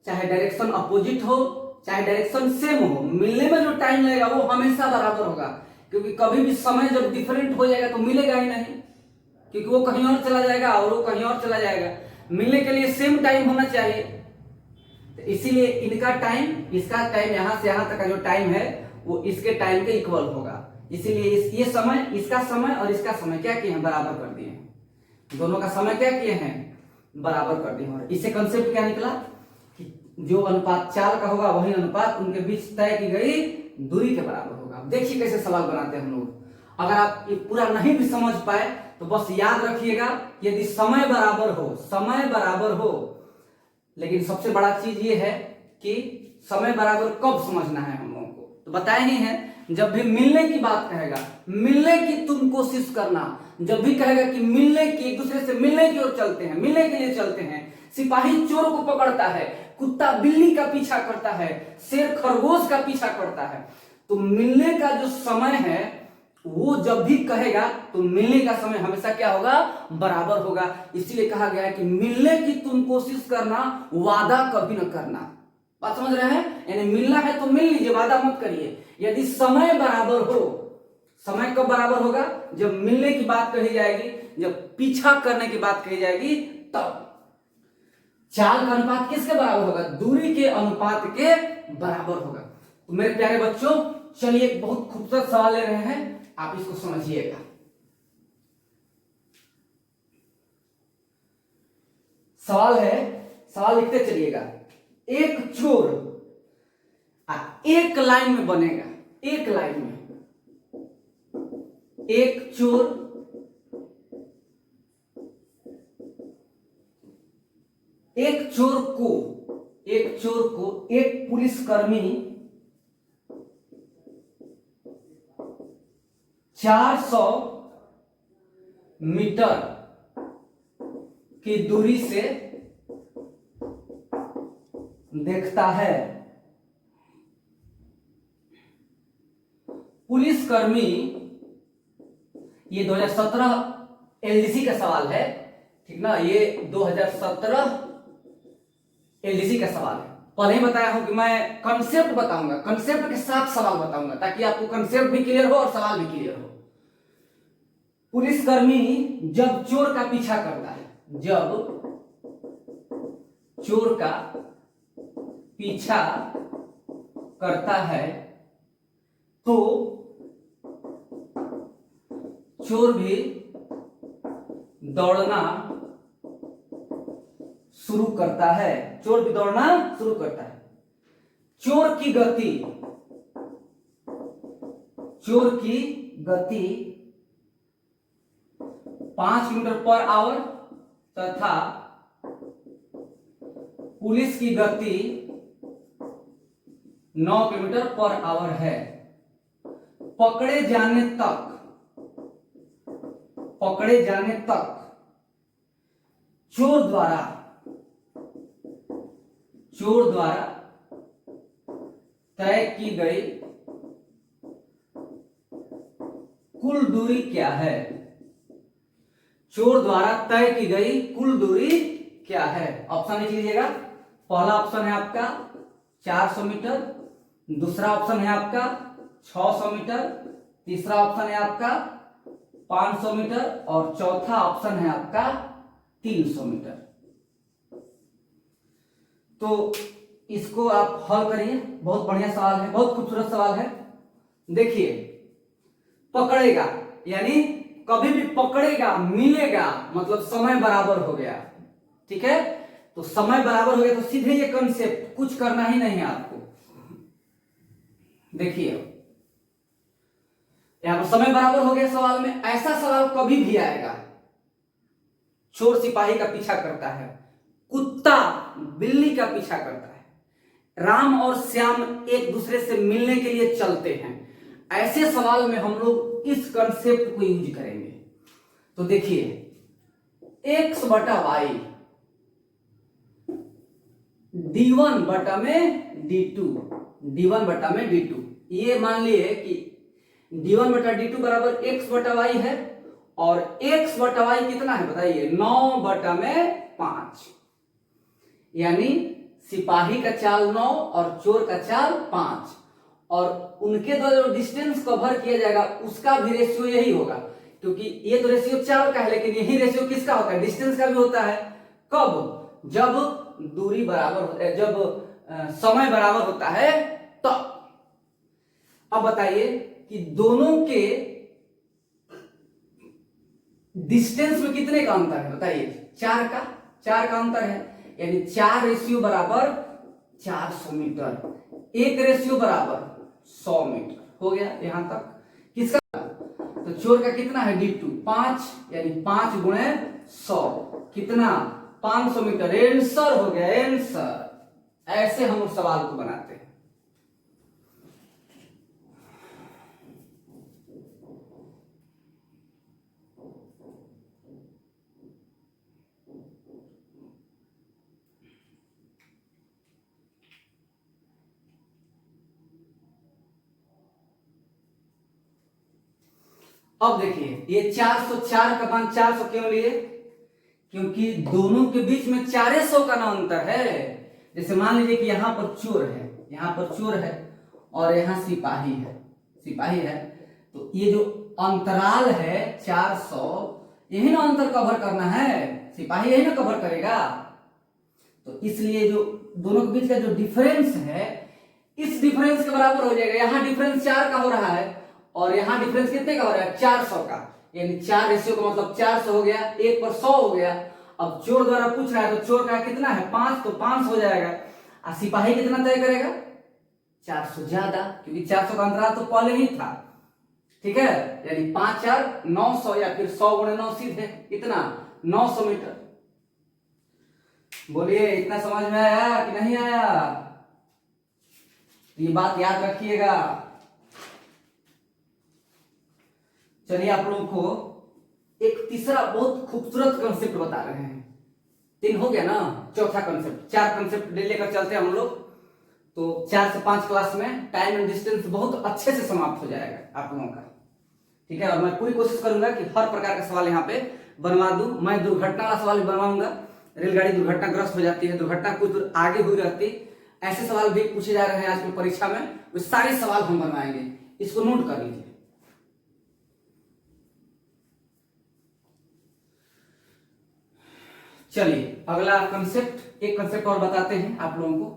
चाहे डायरेक्शन अपोजिट हो चाहे डायरेक्शन सेम हो, मिलने में जो टाइम लगेगा वो हमेशा बराबर होगा। क्योंकि कभी भी समय जब डिफरेंट हो जाएगा तो मिलेगा ही नहीं, क्योंकि वो कहीं और चला जाएगा और वो कहीं और चला जाएगा। मिलने के लिए सेम टाइम होना चाहिए। तो इसीलिए इनका टाइम, इसका टाइम, यहां से यहां तक का जो टाइम है वो इसके टाइम के इक्वल होगा। इसीलिए ये समय, इसका समय और इसका समय क्या किए हैं? बराबर कर दिए हैं। दोनों का समय क्या किए हैं? बराबर कर दिए हैं। इससे कंसेप्ट क्या निकला कि जो अनुपात चाल का होगा वही अनुपात उनके बीच तय की गई दूरी के बराबर होगा। देखिए कैसे सवाल बनाते हैं हम लोग। अगर आप ये पूरा नहीं भी समझ पाए तो बस याद रखिएगा, यदि समय बराबर हो, लेकिन सबसे बड़ा चीज ये है कि समय बराबर कब समझना है हम लोगों को। तो बताए ही है, जब भी मिलने की बात कहेगा, मिलने की तुम कोशिश करना। जब भी कहेगा कि मिलने की, एक दूसरे से मिलने की ओर चलते हैं, मिलने के लिए चलते हैं। सिपाही चोर को पकड़ता है, कुत्ता बिल्ली का पीछा करता है, शेर खरगोश का पीछा करता है। तो मिलने का जो समय है वो जब भी कहेगा तो मिलने का समय हमेशा क्या होगा? बराबर होगा। इसीलिए कहा गया है कि मिलने की तुम कोशिश करना, वादा कभी न करना। बात समझ रहे हैं? यानी मिलना है तो मिल लीजिए, वादा मत करिए। यदि समय बराबर हो, समय कब बराबर होगा? जब मिलने की बात कही जाएगी, जब पीछा करने की बात कही जाएगी तब। चाल का अनुपात किसके बराबर होगा? दूरी के अनुपात के बराबर होगा। तो मेरे प्यारे बच्चों, चलिए एक बहुत खूबसूरत सवाल ले रहे हैं, आप इसको समझिएगा। सवाल है, सवाल लिखते चलिएगा। एक चोर एक लाइन में बनेगा, एक लाइन में। एक चोर एक पुलिसकर्मी 400 मीटर की दूरी से देखता है। पुलिसकर्मी, ये 2017 एलडीसी का सवाल है, ठीक ना। ये 2017 एलडीसी का सवाल है। पहले ही बताया हूं कि मैं कंसेप्ट बताऊंगा, कंसेप्ट के साथ सवाल बताऊंगा, ताकि आपको कंसेप्ट भी क्लियर हो और सवाल भी क्लियर हो। पुलिसकर्मी जब चोर का पीछा करता है, जब चोर का पीछा करता है तो चोर भी दौड़ना शुरू करता है। चोर भी दौड़ना शुरू करता है। चोर की गति 5 किलोमीटर पर आवर तथा पुलिस की गति 9 किलोमीटर पर आवर है। पकड़े जाने तक चोर द्वारा तय की गई कुल दूरी क्या है? चोर द्वारा तय की गई कुल दूरी क्या है? ऑप्शन लिख लीजिएगा। पहला ऑप्शन है आपका 400 मीटर, दूसरा ऑप्शन है आपका 600 मीटर, तीसरा ऑप्शन है आपका 500 मीटर और चौथा ऑप्शन है आपका 300 मीटर। तो इसको आप हल करिए, बहुत बढ़िया सवाल है, बहुत खूबसूरत सवाल है। देखिए, पकड़ेगा यानी कभी भी पकड़ेगा, मिलेगा, मतलब समय बराबर हो गया, ठीक है। तो समय बराबर हो गया तो सीधे ये कंसेप्ट, कुछ करना ही नहीं है आपको। देखिए यहां पर समय बराबर हो गया सवाल में। ऐसा सवाल कभी भी आएगा, चोर सिपाही का पीछा करता है, कुत्ता बिल्ली का पीछा करता है, राम और श्याम एक दूसरे से मिलने के लिए चलते हैं, ऐसे सवाल में हम लोग इस कंसेप्ट को यूज करेंगे। तो देखिए x बटा वाई d1 बटा में d2, d1 बटा में d2, ये मान लिए कि d1 बटा d2 बराबर x बटा वाई है, और x बटा वाई कितना है बताइए, 9 बटा में 5, यानी सिपाही का चाल 9 और चोर का चाल 5, और उनके दो जो डिस्टेंस कवर किया जाएगा उसका भी रेशियो यही होगा, क्योंकि ये तो रेशियो चाल का है, लेकिन यही रेशियो किसका होता है, डिस्टेंस का भी होता है। कब, जब दूरी बराबर होता है, जब समय बराबर होता है तो। अब बताइए कि दोनों के डिस्टेंस में कितने का अंतर है बताइए, 4 का अंतर है, यानी 4 रेशियो बराबर 400 मीटर, 1 रेशियो बराबर 100 मीटर, हो गया यहां तक। किसका, तो चोर का कितना है d2 5, यानी 5 गुणे 100 कितना 500 मीटर, आंसर हो गया आंसर। ऐसे हम उस सवाल को बनाते हैं। अब देखिए ये 404 का मान 400 क्यों लिए, क्योंकि दोनों के बीच में 400 का ना अंतर है। जैसे मान लीजिए कि यहां पर चोर है, यहां पर चोर है और यहां सिपाही है, तो ये जो अंतराल है 400, यही ना अंतर कवर करना है, सिपाही यही ना कवर करेगा। तो इसलिए जो दोनों के बीच का जो डिफरेंस है, इस डिफरेंस के बराबर हो जाएगा। यहां डिफरेंस 4 का हो रहा है और यहां डिफरेंस कितने का हो रहा है, 400 का, यानी 4 रेशियो का मतलब 400 हो गया, 1 पर 100 हो गया। अब चोर द्वारा पूछ रहा है तो चोर का कितना है 5, तो 5 हो जाएगा, और सिपाही कितना तय करेगा 400 ज्यादा, क्योंकि 400 का अंतराल तो पहले ही था, ठीक है। यानी 5 4 900, या फिर 100 गुणे 9 सीधे कितना 900 मीटर। बोलिए इतना समझ में आया कि नहीं आया, ये बात याद रखिएगा। चलिए आप लोगों को एक तीसरा बहुत खूबसूरत कंसेप्ट बता रहे हैं। 3 हो गया ना, चौथा कंसेप्ट, 4 कंसेप्ट लेकर चलते हैं हम लोग। तो 4 से 5 क्लास में टाइम एंड डिस्टेंस बहुत अच्छे से समाप्त हो जाएगा आप लोगों का, ठीक है। और मैं पूरी कोशिश करूंगा कि हर प्रकार का सवाल यहाँ पे बनवा दूं। मैं दुर्घटना वाला सवाल भी बनवाऊंगा, रेलगाड़ी दुर्घटनाग्रस्त हो जाती है, दुर्घटना कुछ दूर आगे हुई रहती, ऐसे सवाल भी पूछे जा रहे हैं आज की परीक्षा में, वो सारे सवाल हम बनवाएंगे, इसको नोट कर लीजिए। चलिए अगला कंसेप्ट, एक कंसेप्ट और बताते हैं आप लोगों को।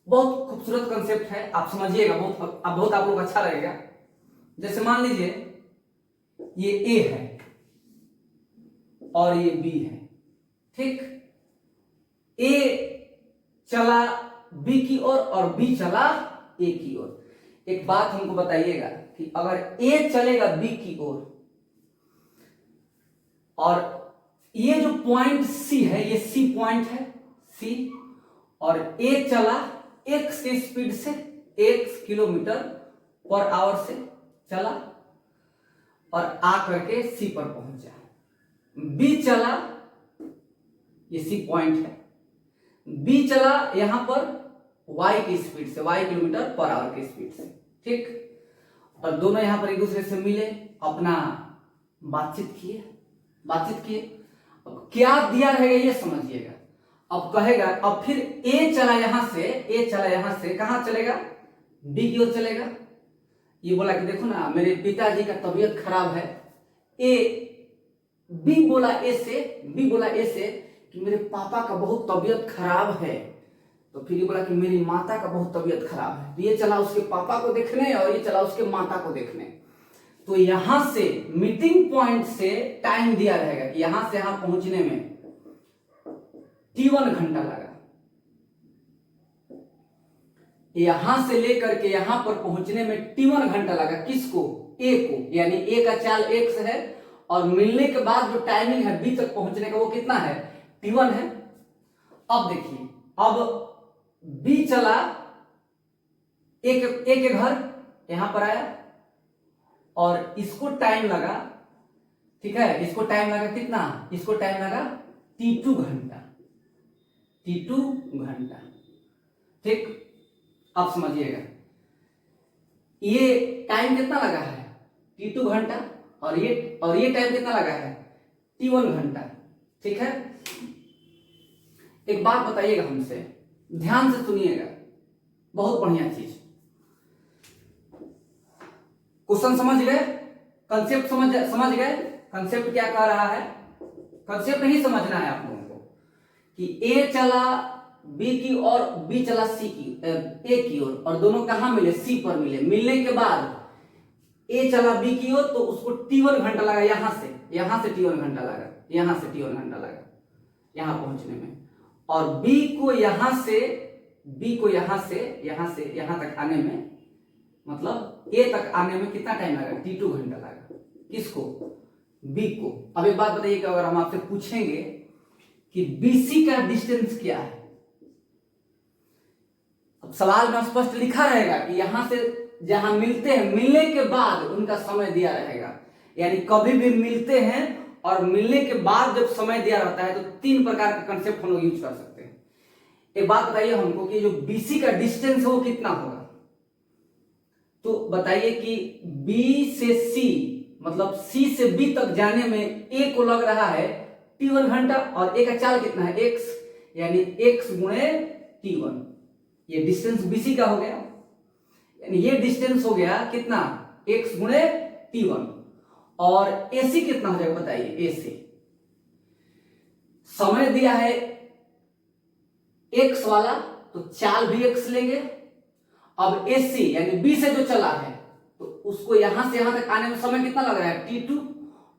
बहुत खूबसूरत कंसेप्ट है, आप समझिएगा, बहुत आप लोग अच्छा लगेगा। जैसे मान लीजिए ये ए है और ये बी है, ठीक। ए चला बी की ओर और बी चला ए की ओर। एक बात हमको बताइएगा कि अगर ए चलेगा बी की ओर और ये जो पॉइंट सी है, ये सी पॉइंट है सी, और ए चला x की स्पीड से, x किलोमीटर पर आवर से चला और आ करके सी पर पहुंचा। बी चला, ये सी पॉइंट है, बी चला यहां पर y की स्पीड से, y किलोमीटर पर आवर की स्पीड से, ठीक। और दोनों यहां पर एक दूसरे से मिले, अपना बातचीत किए। अब क्या दिया रहेगा ये समझिएगा। अब कहेगा, अब फिर ए चला यहां से कहां चलेगा, बी की ओर चलेगा। ये बोला कि देखो ना मेरे पिताजी का तबीयत खराब है, ए बी बोला ए से कि मेरे पापा का बहुत तबीयत खराब है, तो फिर ये बोला कि मेरी माता का बहुत तबीयत खराब है, तो ये चला उसके पापा को देखने और ये चला उसके माता को देखने। तो यहां से मीटिंग पॉइंट से टाइम दिया रहेगा कि यहां से यहां पहुंचने में T1 घंटा लगा, यहां से लेकर के यहां पर पहुंचने में T1 घंटा लगा। किसको? ए को, यानी ए का चाल x है और मिलने के बाद जो टाइमिंग है बी तक पहुंचने का वो कितना है? T1 है। अब देखिए, अब बी चला ए के घर, यहां पर आया और इसको टाइम लगा, ठीक है, इसको टाइम लगा कितना? इसको टाइम लगा T2 घंटा, T2 घंटा। ठीक, अब समझिएगा ये टाइम कितना लगा है? T2 घंटा, और ये टाइम कितना लगा है? T1 घंटा। ठीक है, एक बात बताइएगा हमसे, ध्यान से सुनिएगा, बहुत बढ़िया चीज। क्वेश्चन समझ गए? कंसेप्ट समझ गए? कंसेप्ट क्या कह रहा है? कंसेप्ट नहीं समझना है आप लोगों को कि ए चला बी की और बी चला सी की, ए की ओर, और दोनों कहां मिले? सी पर मिले। मिलने के बाद ए चला बी की ओर, तो उसको T1 घंटा लगा, यहां से T1 घंटा लगा, यहां से T1 घंटा लगा यहां पहुंचने में, और बी को यहां से यहां तक आने में, मतलब ए तक आने में कितना टाइम लगा? T2 घंटा लगा। किसको? बी को। अब एक बात बताइए कि अगर हम आपसे पूछेंगे कि BC का डिस्टेंस क्या है, अब सवाल में स्पष्ट लिखा रहेगा कि यहां से जहां मिलते हैं, मिलने के बाद उनका समय दिया रहेगा, यानी कभी भी मिलते हैं और मिलने के बाद जब समय दिया रहता है तो 3 प्रकार का कंसेप्ट हम लोग यूज कर सकते हैं। एक बात बताइए हमको कि जो BC का डिस्टेंस है वो कितना होगा? तो बताइए कि B से C, मतलब C से B तक जाने में A को लग रहा है T1 घंटा, और A का चाल कितना है? X, यानी X गुणे T1। ये डिस्टेंस BC का हो गया, यानी ये डिस्टेंस हो गया कितना? X गुणे T1। और AC कितना हो जाएगा बताइए? AC समय दिया है X वाला, तो चाल भी X लेंगे। अब AC यानी B से जो चला है, तो उसको यहां से यहां तक आने में समय कितना लग रहा है? T2,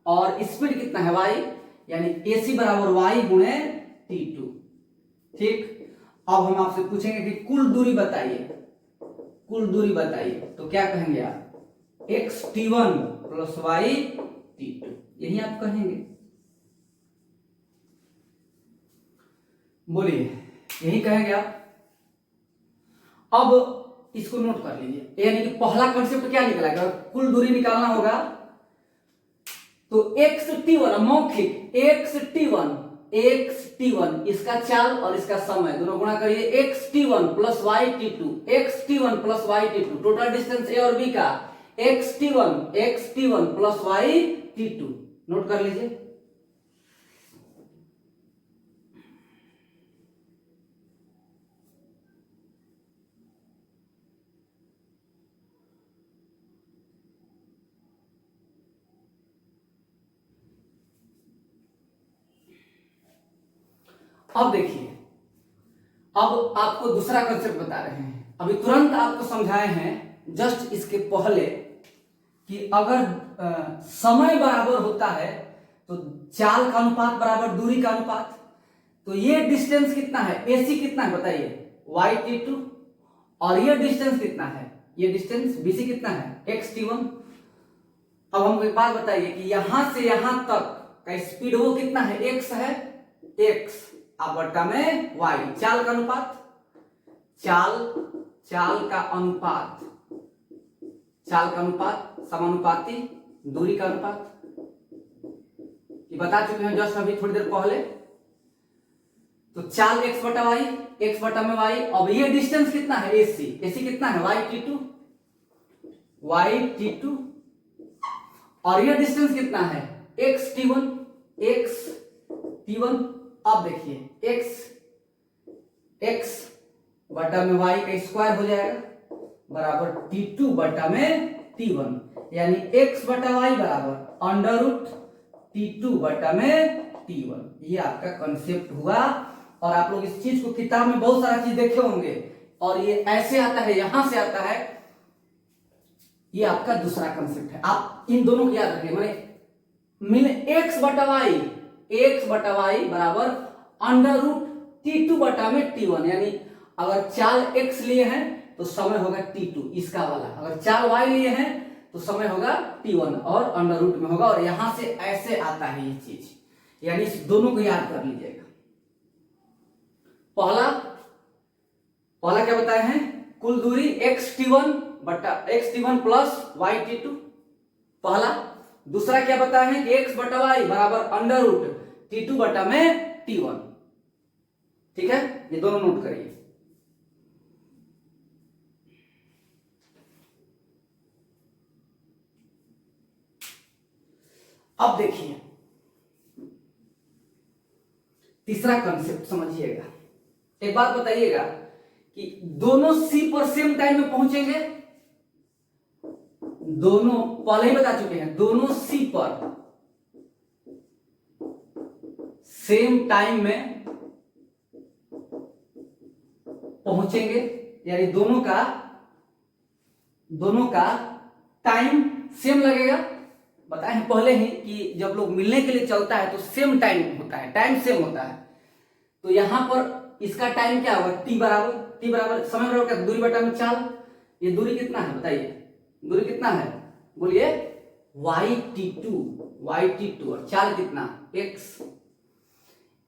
और स्पीड कितना है? Y, यानी AC बराबर Y गुणे T2। ठीक, अब हम आपसे पूछेंगे कि कुल दूरी बताइए, कुल दूरी बताइए, तो क्या कहेंगे आप? X T1 plus Y T2, यही आप कहेंगे। बोलिए, यही कहेंगे आप। अब इसको नोट कर लीजिए, यानी कि पहला कॉन्सेप्ट क्या निकला? अगर कुल दूरी निकालना होगा तो X T1 मौखिक, X T1 इसका चाल और इसका समय दोनों गुणा करिए, X T1 plus Y T2, X T1 plus Y T2, total distance A और B का X T1 plus Y T2, note कर लीजिए। अब देखिए, अब आपको दूसरा कंसेप्ट बता रहे हैं, अभी तुरंत आपको समझाए हैं जस्ट इसके पहले कि अगर समय बराबर होता है तो चाल का अनुपात बराबर दूरी का अनुपात। तो ये डिस्टेंस कितना है? AC कितना है बताइए? YT2, और ये डिस्टेंस कितना है? ये डिस्टेंस BC कितना है? XT1। अब हमको एक बात बताइए कि यहां से यहां तक का स्पीड वो कितना है? X है, X अब बट्टा में Y, चाल का अनुपात, चाल का अनुपात समानुपाती दूरी का अनुपात, ये बता चुके हैं जस्ट अभी थोड़ी देर पहले। तो चाल x बटा में y। अब ये डिस्टेंस कितना है? AC कितना है? YT2, और ये डिस्टेंस कितना है? XT1। अब देखिए x बटा में y का स्क्वायर हो जाएगा बराबर T2 बटा में T1, यानी x बटा y बराबर अंडर रूट T2 बटा में T1। ये आपका कंसेप्ट हुआ। और आप लोग इस चीज को किताब में बहुत सारा चीज देखे होंगे, और ये ऐसे आता है, यहां से आता है। ये आपका दूसरा कंसेप्ट है। आप इन दोनों को याद रखिए। मैंने मिल x बटा वाई बराबर अंडर रूट T2 बटा में T1। यानी अगर चाल x लिए हैं तो समय होगा T2 इसका वाला, अगर चाल y लिए हैं तो समय होगा T1 और अंडर रूट में होगा। और यहां से ऐसे आता है ये चीज, यानी इस दोनों को याद कर लीजिएगा। पहला क्या बताए हैं, कुल दूरी xt1 बटा xt1 प्लस yt2 पहला। दूसरा क्या बताया है कि x बटा वाई बराबर अंडर रूट T2 बटा में T1। ठीक है, ये दोनों नोट करिए। अब देखिए तीसरा कंसेप्ट समझिएगा। एक बात बताइएगा कि दोनों सी पर सेम टाइम में पहुंचेंगे। दोनों पहले ही बता चुके हैं, दोनों सी पर सेम टाइम में पहुंचेंगे, यानी दोनों का टाइम सेम लगेगा। बताए हैं पहले ही कि जब लोग मिलने के लिए चलता है तो सेम टाइम होता है, टाइम सेम होता है। तो यहां पर इसका टाइम क्या होगा, टी बराबर समय बराबर क्या, दूरी बटा में चाल। ये दूरी कितना है बताइए, दूरी कितना है बोलिए, yt2 और चाल कितना x।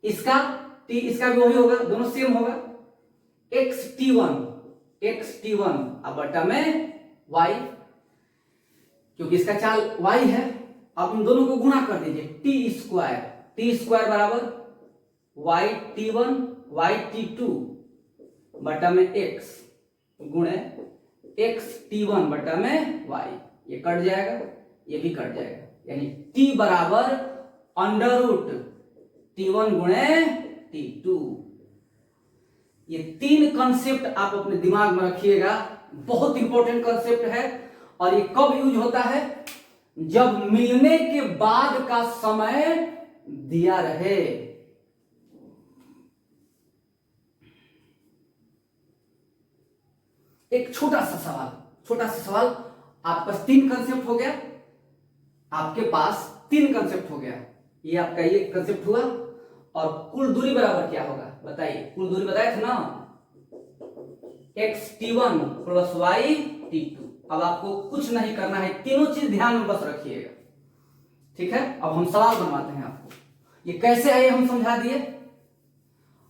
इसका भी वही होगा, दोनों सेम होगा, xt1 अब बटा में y, क्योंकि इसका चाल y है। अब इन दोनों को गुणा कर दीजिए, टी स्क्वायर बराबर yt2 बटा में x गुणे xt1 बटा में y। ये कट जाएगा, ये भी कट जाएगा, यानी t बराबर अंडर रूट T1 गुणे T2। ये तीन कंसेप्ट आप अपने दिमाग में रखिएगा, बहुत इंपॉर्टेंट कंसेप्ट है। और ये कब यूज होता है, जब मिलने के बाद का समय दिया रहे। एक छोटा सा सवाल, आपके पास तीन कंसेप्ट हो गया, ये आपका ये कंसेप्ट हुआ। और कुल दूरी बराबर क्या होगा बताइए, कुल दूरी बताए थे ना, xt1 प्लस yt2। अब आपको कुछ नहीं करना है, तीनों चीज ध्यान में बस रखिएगा। ठीक है, अब हम सवाल बनवाते हैं आपको। ये कैसे है ये हम समझा दिए,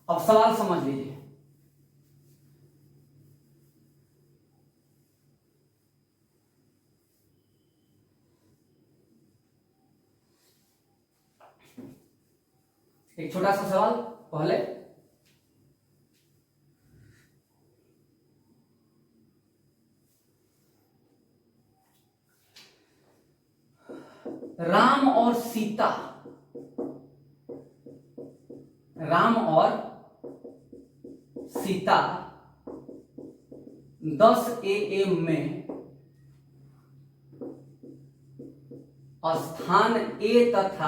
अब सवाल समझ लीजिए। एक छोटा सा सवाल पहले, राम और सीता 10 AM में स्थान A तथा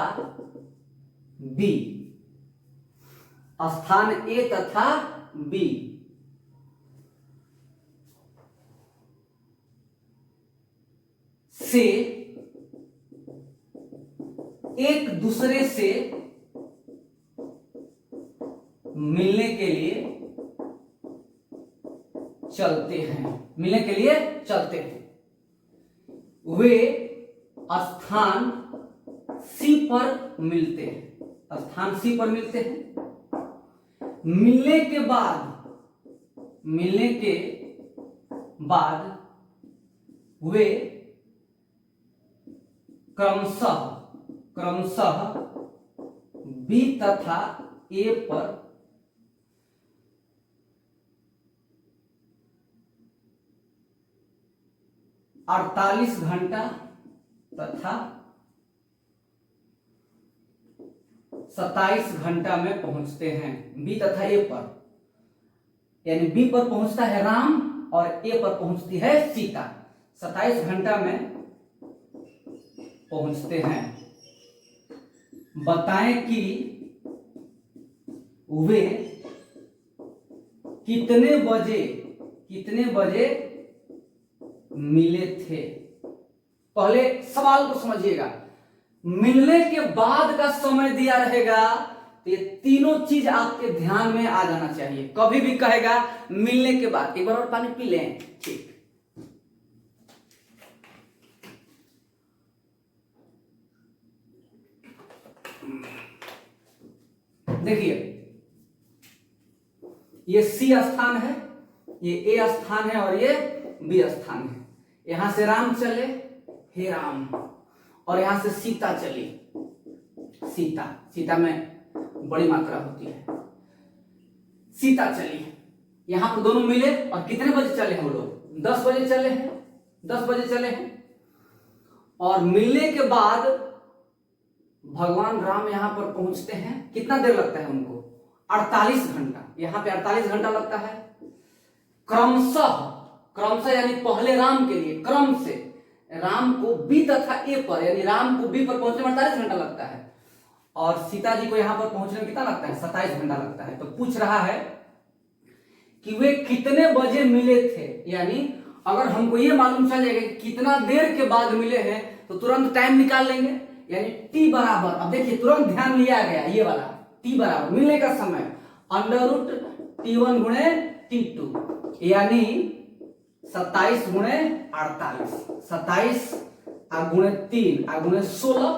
B से एक दूसरे से मिलने के लिए चलते हैं, वे स्थान C पर मिलते हैं। मिलने के बाद वे क्रमशः B तथा A पर 48 घंटा तथा 27 घंटा में पहुंचते हैं। B तथा A पर, यानी B पर पहुंचता है राम और A पर पहुंचती है सीता। 27 घंटा में पहुंचते हैं। बताएं कि वे कितने बजे मिले थे। पहले सवाल को समझिएगा, मिलने के बाद का समय दिया रहेगा तो ये तीनों चीज आपके ध्यान में आ जाना चाहिए। कभी भी कहेगा मिलने के बाद, एक बार और पानी पी लें, ठीक। देखिए ये सी स्थान है, ये ए स्थान है और ये बी स्थान है। यहां से राम चले, हे राम, और यहां से सीता चली, सीता में बड़ी मात्रा होती है, सीता चली। यहां पर दोनों मिले और कितने बजे चले हम लोग? 10 बजे चले हैं, 10 बजे चले हैं। और मिलने के बाद भगवान राम यहां पर पहुंचते हैं, कितना देर लगता है उनको? 48 घंटा। यहां पे 48 घंटा लगता है। क्रमशः यानी पहले राम के लिए, क्रम से राम को बी तथा ए पर, यानी राम को बी पर पहुंचने में 48 घंटा लगता है और सीता जी को यहां पर पहुंचने में कितना लगता है? 27 घंटा लगता है। तो पूछ रहा है कि वे कितने बजे मिले थे। यानी अगर हमको ये मालूम चल जाएगा कि कितना देर के बाद मिले हैं तो तुरंत टाइम निकाल लेंगे। यानी टी बराबर, अब देखिए तुरंत ध्यान लिया गया ये वाला, टी बराबर मिलने का समय √T1 गुणे T2, यानी 27 गुणे 48, 27 गुणे 3 गुणे 16,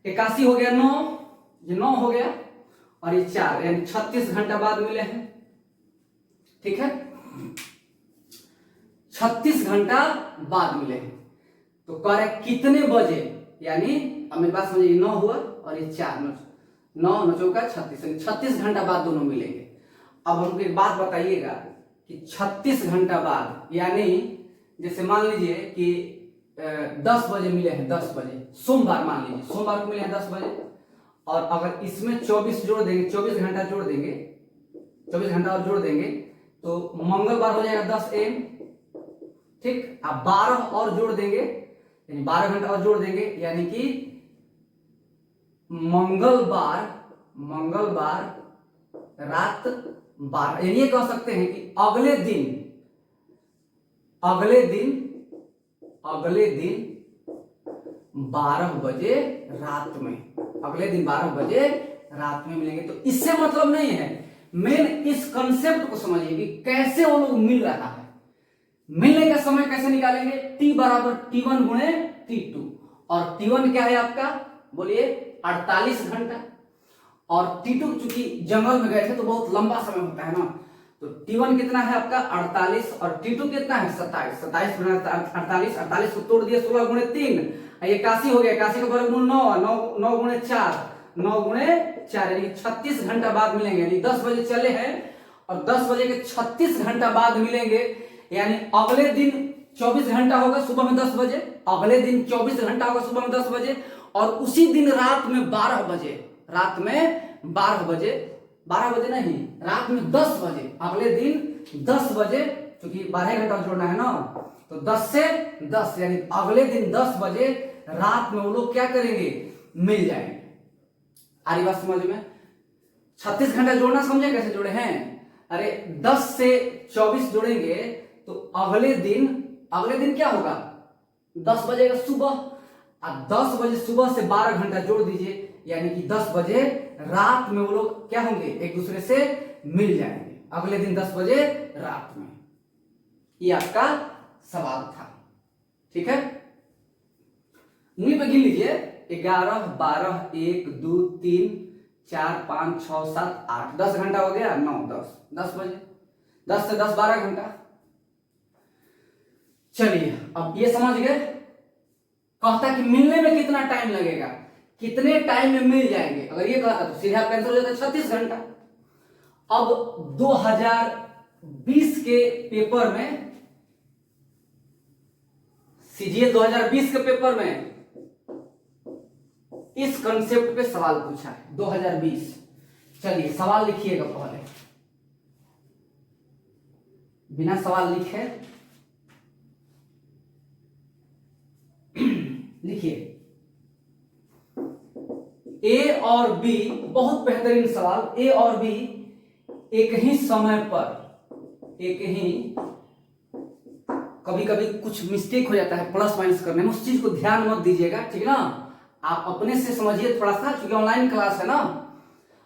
81 हो गया 9, ये 9 हो गया और ये 4, यानी 36 घंटा बाद मिले हैं। ठीक है, 36 घंटा बाद मिले हैं। तो कह रहे कितने बजे, यानी अब मेरे पास समझिए 9 हुआ और ये 4, 9 9 चौका 36, 36 घंटा बाद दोनों मिलेंगे। अब हमको एक बात बताइएगा कि 36 घंटा बाद, यानी जैसे मान लीजिए कि 10 बजे मिले हैं, 10 बजे सोमवार, मान लीजिए सोमवार को मिले हैं 10 बजे, और अगर इसमें 24 जोड़ देंगे, 24 घंटा जोड़ देंगे, 24 घंटा और जोड़ देंगे तो मंगलवार हो जाएगा 10 AM। ठीक, अब 12 और जोड़ देंगे, यानी 12 घंटा और जोड़ देंगे, यानी कि मंगलवार रात 12, यानी ये कह सकते हैं कि अगले दिन 12 बजे रात में, अगले दिन 12 बजे रात में मिलेंगे। तो इससे मतलब नहीं है, मेन इस कंसेप्ट को समझिए कि कैसे वो लोग मिल रहा है। मिलने का समय कैसे निकालेंगे? T बराबर T1 गुणे T2, और T1 क्या है आपका, बोलिए 48 घंटा, और T2 चूंकि जंगल में गए थे तो बहुत लंबा समय होता है ना, तो T1 कितना है आपका 48 और T2 कितना है 27, 27 गुणे 48, 48 को तोड़ दिया 16 गुणे 3, 81 हो गया, 81 का वर्गमूल 9, 9 गुणे 4, 9 गुणे 4, यानी 36 घंटा बाद मिलेंगे। यानी 10 बजे चले हैं और 10 बजे के 36 घंटा बाद मिलेंगे, यानी अगले दिन 24 घंटा होगा सुबह में 10 बजे, अगले दिन 24 घंटा होगा सुबह में 10 बजे, और उसी दिन रात में 12 बजे, रात में 12 बजे, 12 बजे नहीं, रात में 10 बजे, अगले दिन 10 बजे, क्योंकि 12 घंटा जोड़ना है ना, तो 10 से 10, यानी अगले दिन 10 बजे रात में वो लोग क्या करेंगे? मिल जाएंगे। आ रही बात समझ में? 36 घंटा जोड़ना समझे कैसे जोड़े हैं? अरे 10 से 24 जोड़ेंगे तो अगले दिन क्या होगा? 10 बजे का सुबह, अब 10 बजे सुबह से 12 घंटा जोड़ दीजिए, यानी कि 10 बजे रात में वो लोग क्या होंगे? एक दूसरे से मिल जाएंगे, अगले दिन 10 बजे रात में। ये आपका सवाल था। ठीक है, उंगली पे गिन लीजिए, 11 12 1 2 3 4 5 6 7 8, 10 घंटा हो गया, 9 10 बजे, 10 से 10 12 घंटा। चलिए अब ये समझ गए, कहता कि मिलने में कितना टाइम लगेगा, कितने टाइम में मिल जाएंगे। अगर ये कहता तो सीधा आंसर हो जाता 36 घंटा। अब 2020 के पेपर में, सीजीएल 2020 के पेपर में इस कंसेप्ट पे सवाल पूछा है 2020। चलिए सवाल लिखिएगा, पहले बिना सवाल लिखे लिखिए। ए और बी, बहुत बेहतरीन सवाल, ए और बी एक ही समय पर, एक ही, कभी कभी कुछ मिस्टेक हो जाता है प्लस माइनस करने में, उस चीज को ध्यान मत दीजिएगा, ठीक है ना। आप अपने से समझिए थोड़ा सा, क्योंकि ऑनलाइन क्लास है ना,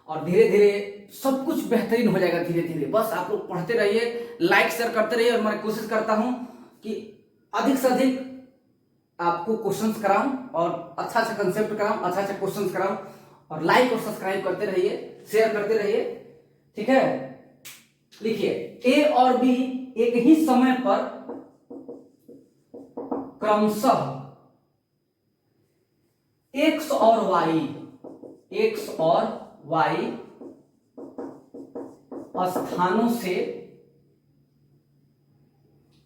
और धीरे धीरे सब कुछ बेहतरीन हो जाएगा धीरे धीरे। बस आप लोग पढ़ते रहिए, लाइक शेयर करते रहिए, और मैं कोशिश करता हूं कि अधिक से अधिक आपको क्वेश्चंस कराऊं और अच्छा सा कंसेप्ट कराऊं, अच्छा अच्छा क्वेश्चंस कराऊं, और लाइक और सब्सक्राइब करते रहिए, शेयर करते रहिए, ठीक है। लिखिए, ए और बी एक ही समय पर क्रमशः एक्स और वाई, एक्स और वाई स्थानों से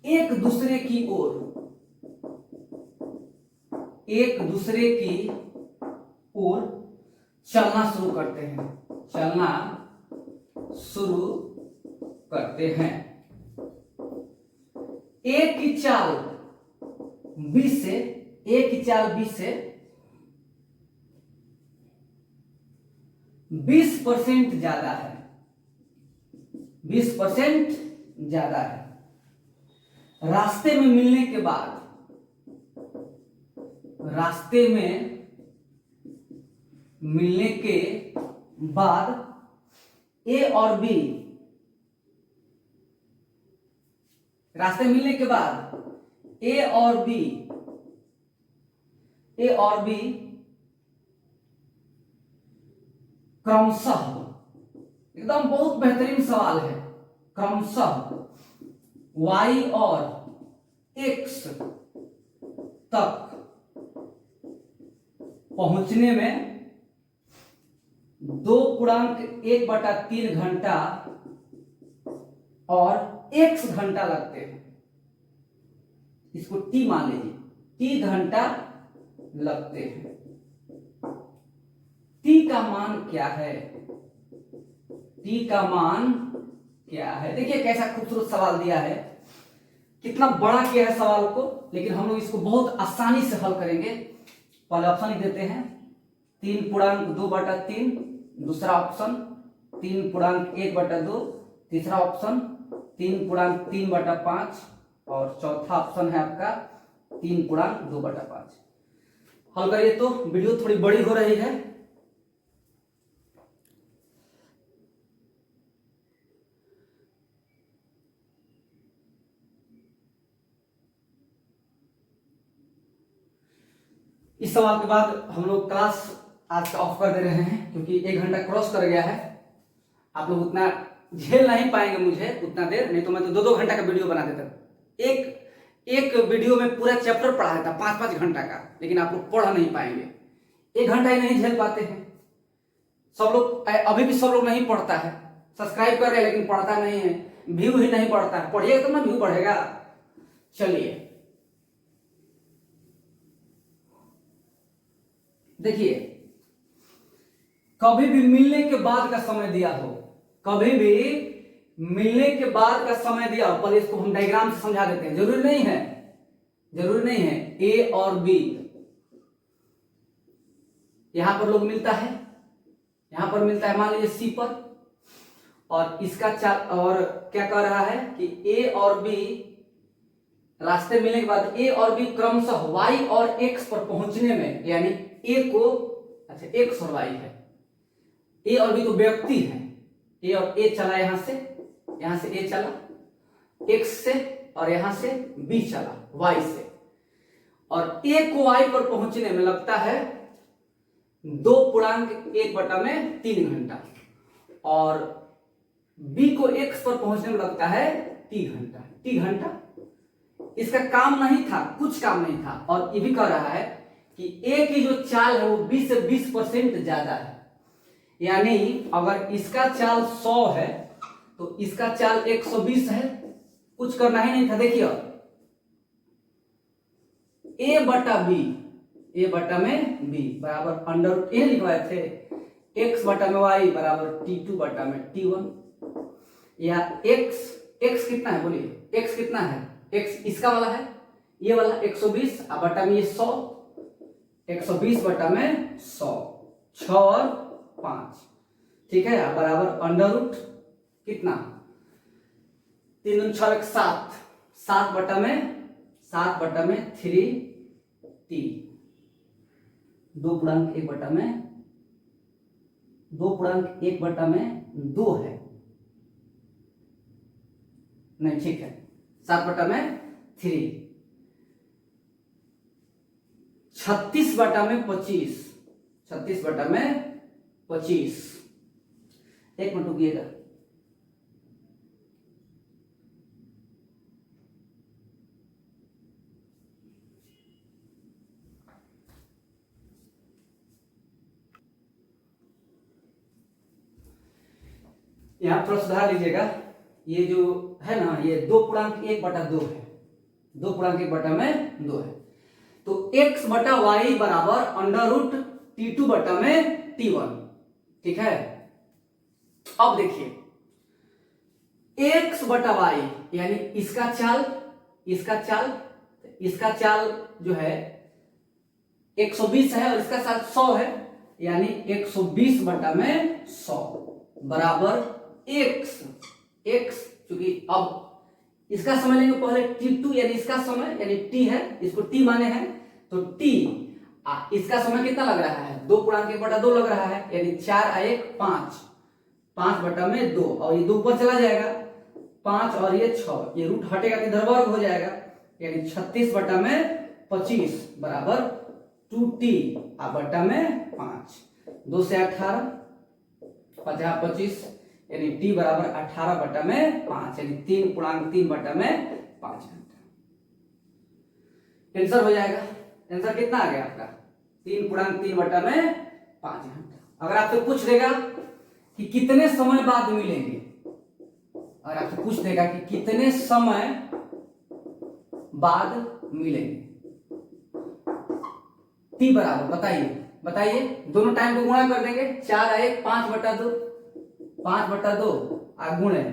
एक दूसरे की ओर, एक दूसरे की ओर चलना शुरू करते हैं, चलना शुरू करते हैं। एक की चाल बी से, एक की चाल बी से 20% ज्यादा है, 20% ज्यादा है। रास्ते में मिलने के बाद, रास्ते में मिलने के बाद ए और बी, रास्ते में मिलने के बाद ए और बी, ए और बी क्रमशः, एकदम बहुत बेहतरीन सवाल है, क्रमशः y और x तक पहुंचने में 2.1/3 घंटा और x घंटा लगते हैं। इसको t मान लीजिए, t घंटा लगते हैं। t का मान क्या है, t का मान क्या है? देखिए कैसा खूबसूरत सवाल दिया है, कितना बड़ा किया है सवाल को, लेकिन हम लोग इसको बहुत आसानी से हल करेंगे। पहले ऑप्शन लिख देते हैं, 3.2/3, दूसरा ऑप्शन 3.1/2, तीसरा ऑप्शन 3.3/5, और चौथा ऑप्शन है आपका 3.2/5। हल करिए। तो वीडियो थोड़ी बड़ी हो रही है, इस सवाल के बाद हम लोग क्लास आज का ऑफ कर दे रहे हैं, क्योंकि 1 घंटा क्रॉस कर गया है। आप लोग उतना झेल नहीं पाएंगे मुझे उतना देर, नहीं तो मैं तो 2-2 घंटा का वीडियो बना देता। एक वीडियो में पूरा चैप्टर पढ़ा देता 5-5 घंटा का, लेकिन आप लोग पढ़ नहीं पाएंगे, 1 घंटा ही नहीं झेल पाते हैं। सब लोग अभी भी सब लोग नहीं पढ़ता है, सब्सक्राइब कर रहे हैं लेकिन पढ़ता नहीं है, व्यू ही नहीं बढ़ता है। पढ़िएगा तो ना व्यू बढ़ेगा। चलिए देखिए, कभी भी मिलने के बाद का समय दिया हो, कभी भी मिलने के बाद का समय दिया हो, पहले इसको हम डायग्राम से समझा देते हैं। जरूरी नहीं है, जरूरी नहीं है। ए और बी, यहां पर लोग मिलता है, यहां पर मिलता है मान लीजिए सी पर, और इसका चाल, और क्या कह रहा है कि ए और बी रास्ते मिलने के बाद ए और बी क्रमशः वाई और एक्स पर पहुंचने में, यानी ए को, अच्छा एक्स और वाई है, ए और बी तो व्यक्ति है, ए और ए चला यहां से ए चला एक्स से, और यहां से बी चला वाई से, और ए को वाई पर पहुंचने में लगता है 2.1/3 घंटा, और बी को एक्स पर पहुंचने में लगता है टी घंटा। इसका काम नहीं था, कुछ काम नहीं था। और ये भी कह रहा है कि ए की जो चाल है वो 20 से 20% ज्यादा है, यानी अगर इसका चाल 100 है तो इसका चाल 120 है। कुछ करना ही नहीं था। देखिए ए बटा में बी बराबर अंडर ए लिखवाए थे, एक्स बटा में वाई बराबर T2 बटा में T1, या एक्स कितना है बोलिए, एक्स कितना है, एक्स इसका वाला है, ये वाला 120, बटा में ये 100, 120 बटा में 100। 6 और 5, ठीक है, बराबर अंडर रूट कितना 3 दूनी 6 7, 7 बटा में 3t, 2 पूर्णांक 1 बटा में 2 है, नहीं ठीक है, 7 बटा में 3, 36 बटा में 25, 36 बटा में 25, एक मिनट रुकिएगा। यहां थोड़ा सुधार लीजिएगा, ये जो है ना ये 2 पूर्णांक 1 बटा 2 है, 2 पूर्णांक 1 बटा में 2 है, तो x बटा वाई बराबर अंडर रूट T2 बटा में T1, ठीक है। अब देखिए x बटा वाई यानी इसका चाल जो है 120 है और इसका चाल 100 है, यानी 120 बटा में 100 बराबर x चूंकि अब इसका समय लेंगे पहले T2 यानी इसका समय यानी t है, इसको t माने हैं तो t, इसका समय कितना लग रहा है 2 पूर्णांक 1 बटा 2 लग रहा है, यानी 4 और 1 5, 5 बटा में 2 और ये 2 ऊपर चला जाएगा, 5 और ये 6, ये रूट हटेगा तो इधर वर्ग हो जाएगा, यानी 36 बटा में 25 बराबर 2t बटा में 5, 2 से 18 50 25 यानी t बराबर 18 बटा में 5 यानी 3 पूर्णांक 3 बटा में 5 घंटा। आंसर हो जाएगा, आंसर कितना आ गया आपका 3 पूर्णांक 3 बटा में 5 घंटा। अगर आपसे पूछ देगा कि कितने समय बाद मिलेंगे, अगर आपसे पूछ देगा कि कितने समय बाद मिलेंगे, t बराबर बताइए दोनों टाइम को गुणा कर देंगे, 4 और 1 5 बटा 2 गुणे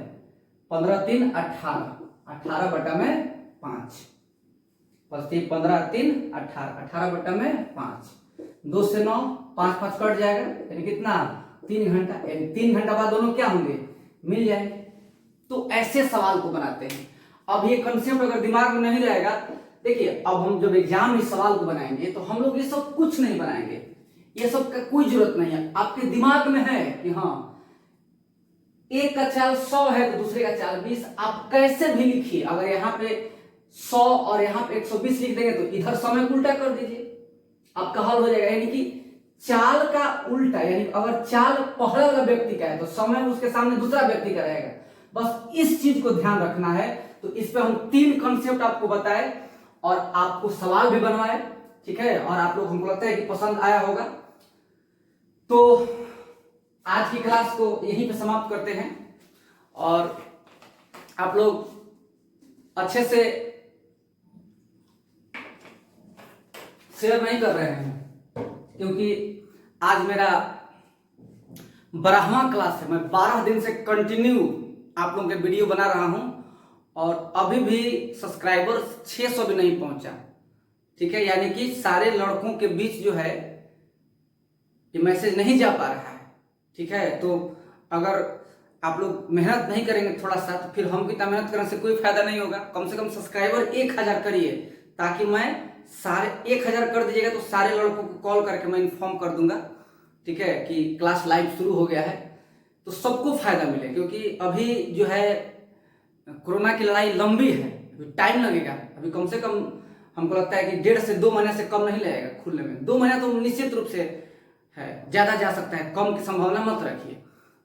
15 3 18 बटा में 5 15 3 18 बटा में 5, 2 से 9 5 5 कट जाएगा यानी कितना 3 घंटा, यानी 3 घंटा बाद दोनों क्या होंगे मिल जाएंगे। तो ऐसे सवाल को बनाते हैं। अब ये कंसेप्ट अगर दिमाग में नहीं रहेगा, देखिए अब हम जब एग्जाम में सवाल को बनाएंगे तो हम लोग ये सब कुछ नहीं बनाएंगे, ये सब का कोई जरूरत नहीं है। आपके दिमाग में है कि हाँ एक का चाल 100 है तो दूसरे का चाल 20, आप कैसे भी लिखिए, अगर यहाँ पे 100 और यहाँ पे 120 लिख देंगे तो इधर समय उल्टा कर दीजिए, आपका हल हो जाएगा। यानी कि चाल का उल्टा, यानी अगर चाल पहला वाला व्यक्ति का है तो समय उसके सामने दूसरा व्यक्ति का रहेगा, बस इस चीज को ध्यान रखना है। तो इस पे हम 3 कॉन्सेप्ट आपको बताए और आपको सवाल भी बनवाए, ठीक है, और आप लोग हमको लगता है कि पसंद आया होगा। तो आज की क्लास को यहीं पे समाप्त करते हैं और आप लोग अच्छे से शेयर नहीं कर रहे हैं क्योंकि आज मेरा 12वां क्लास है। मैं 12 दिन से कंटिन्यू आप लोगों के वीडियो बना रहा हूं और अभी भी सब्सक्राइबर 600 भी नहीं पहुंचा, ठीक है, यानी कि सारे लड़कों के बीच जो है ये मैसेज नहीं जा पा रहा है, ठीक है। तो अगर आप लोग मेहनत नहीं करेंगे थोड़ा सा तो फिर हम कितना मेहनत करने से कोई फायदा नहीं होगा। कम से कम सब्सक्राइबर 1000 करिए ताकि मैं सारे 1000 कर दीजिएगा तो सारे लड़कों को कॉल करके मैं इन्फॉर्म कर दूंगा, ठीक है, कि क्लास लाइव शुरू हो गया है, तो सबको फायदा मिले। क्योंकि अभी जो है कोरोना की लड़ाई लंबी है, अभी टाइम लगेगा, अभी कम से कम हमको लगता है कि 1.5 से 2 महीने से कम नहीं लगेगा खुलने में। 2 महीना तो निश्चित रूप से है, ज्यादा जा सकता है, कम की संभावना मत रखिए।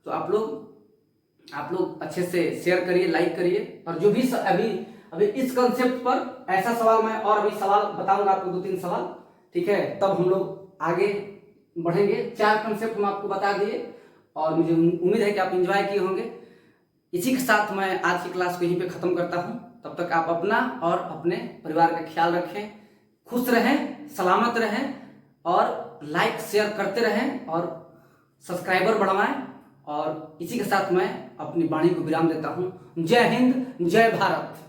तो आप लोग अच्छे से शेयर करिए, लाइक करिए, और जो भी अभी इस कंसेप्ट पर ऐसा सवाल मैं और अभी सवाल बताऊंगा आपको 2-3 सवाल, ठीक है, तब हम लोग आगे बढ़ेंगे। 4 कंसेप्ट हम आपको बता दिए और मुझे उम्मीद है कि आप एंजॉय किए होंगे। इसी के साथ मैं आज की क्लास को यहीं पे खत्म करता हूं। तब तक आप अपना और अपने परिवार का ख्याल रखें, खुश रहें, सलामत रहें और लाइक शेयर करते रहें और सब्सक्राइबर बढ़वाएं। और इसी के साथ मैं अपनी वाणी को विराम देता हूं। जय हिंद, जय भारत।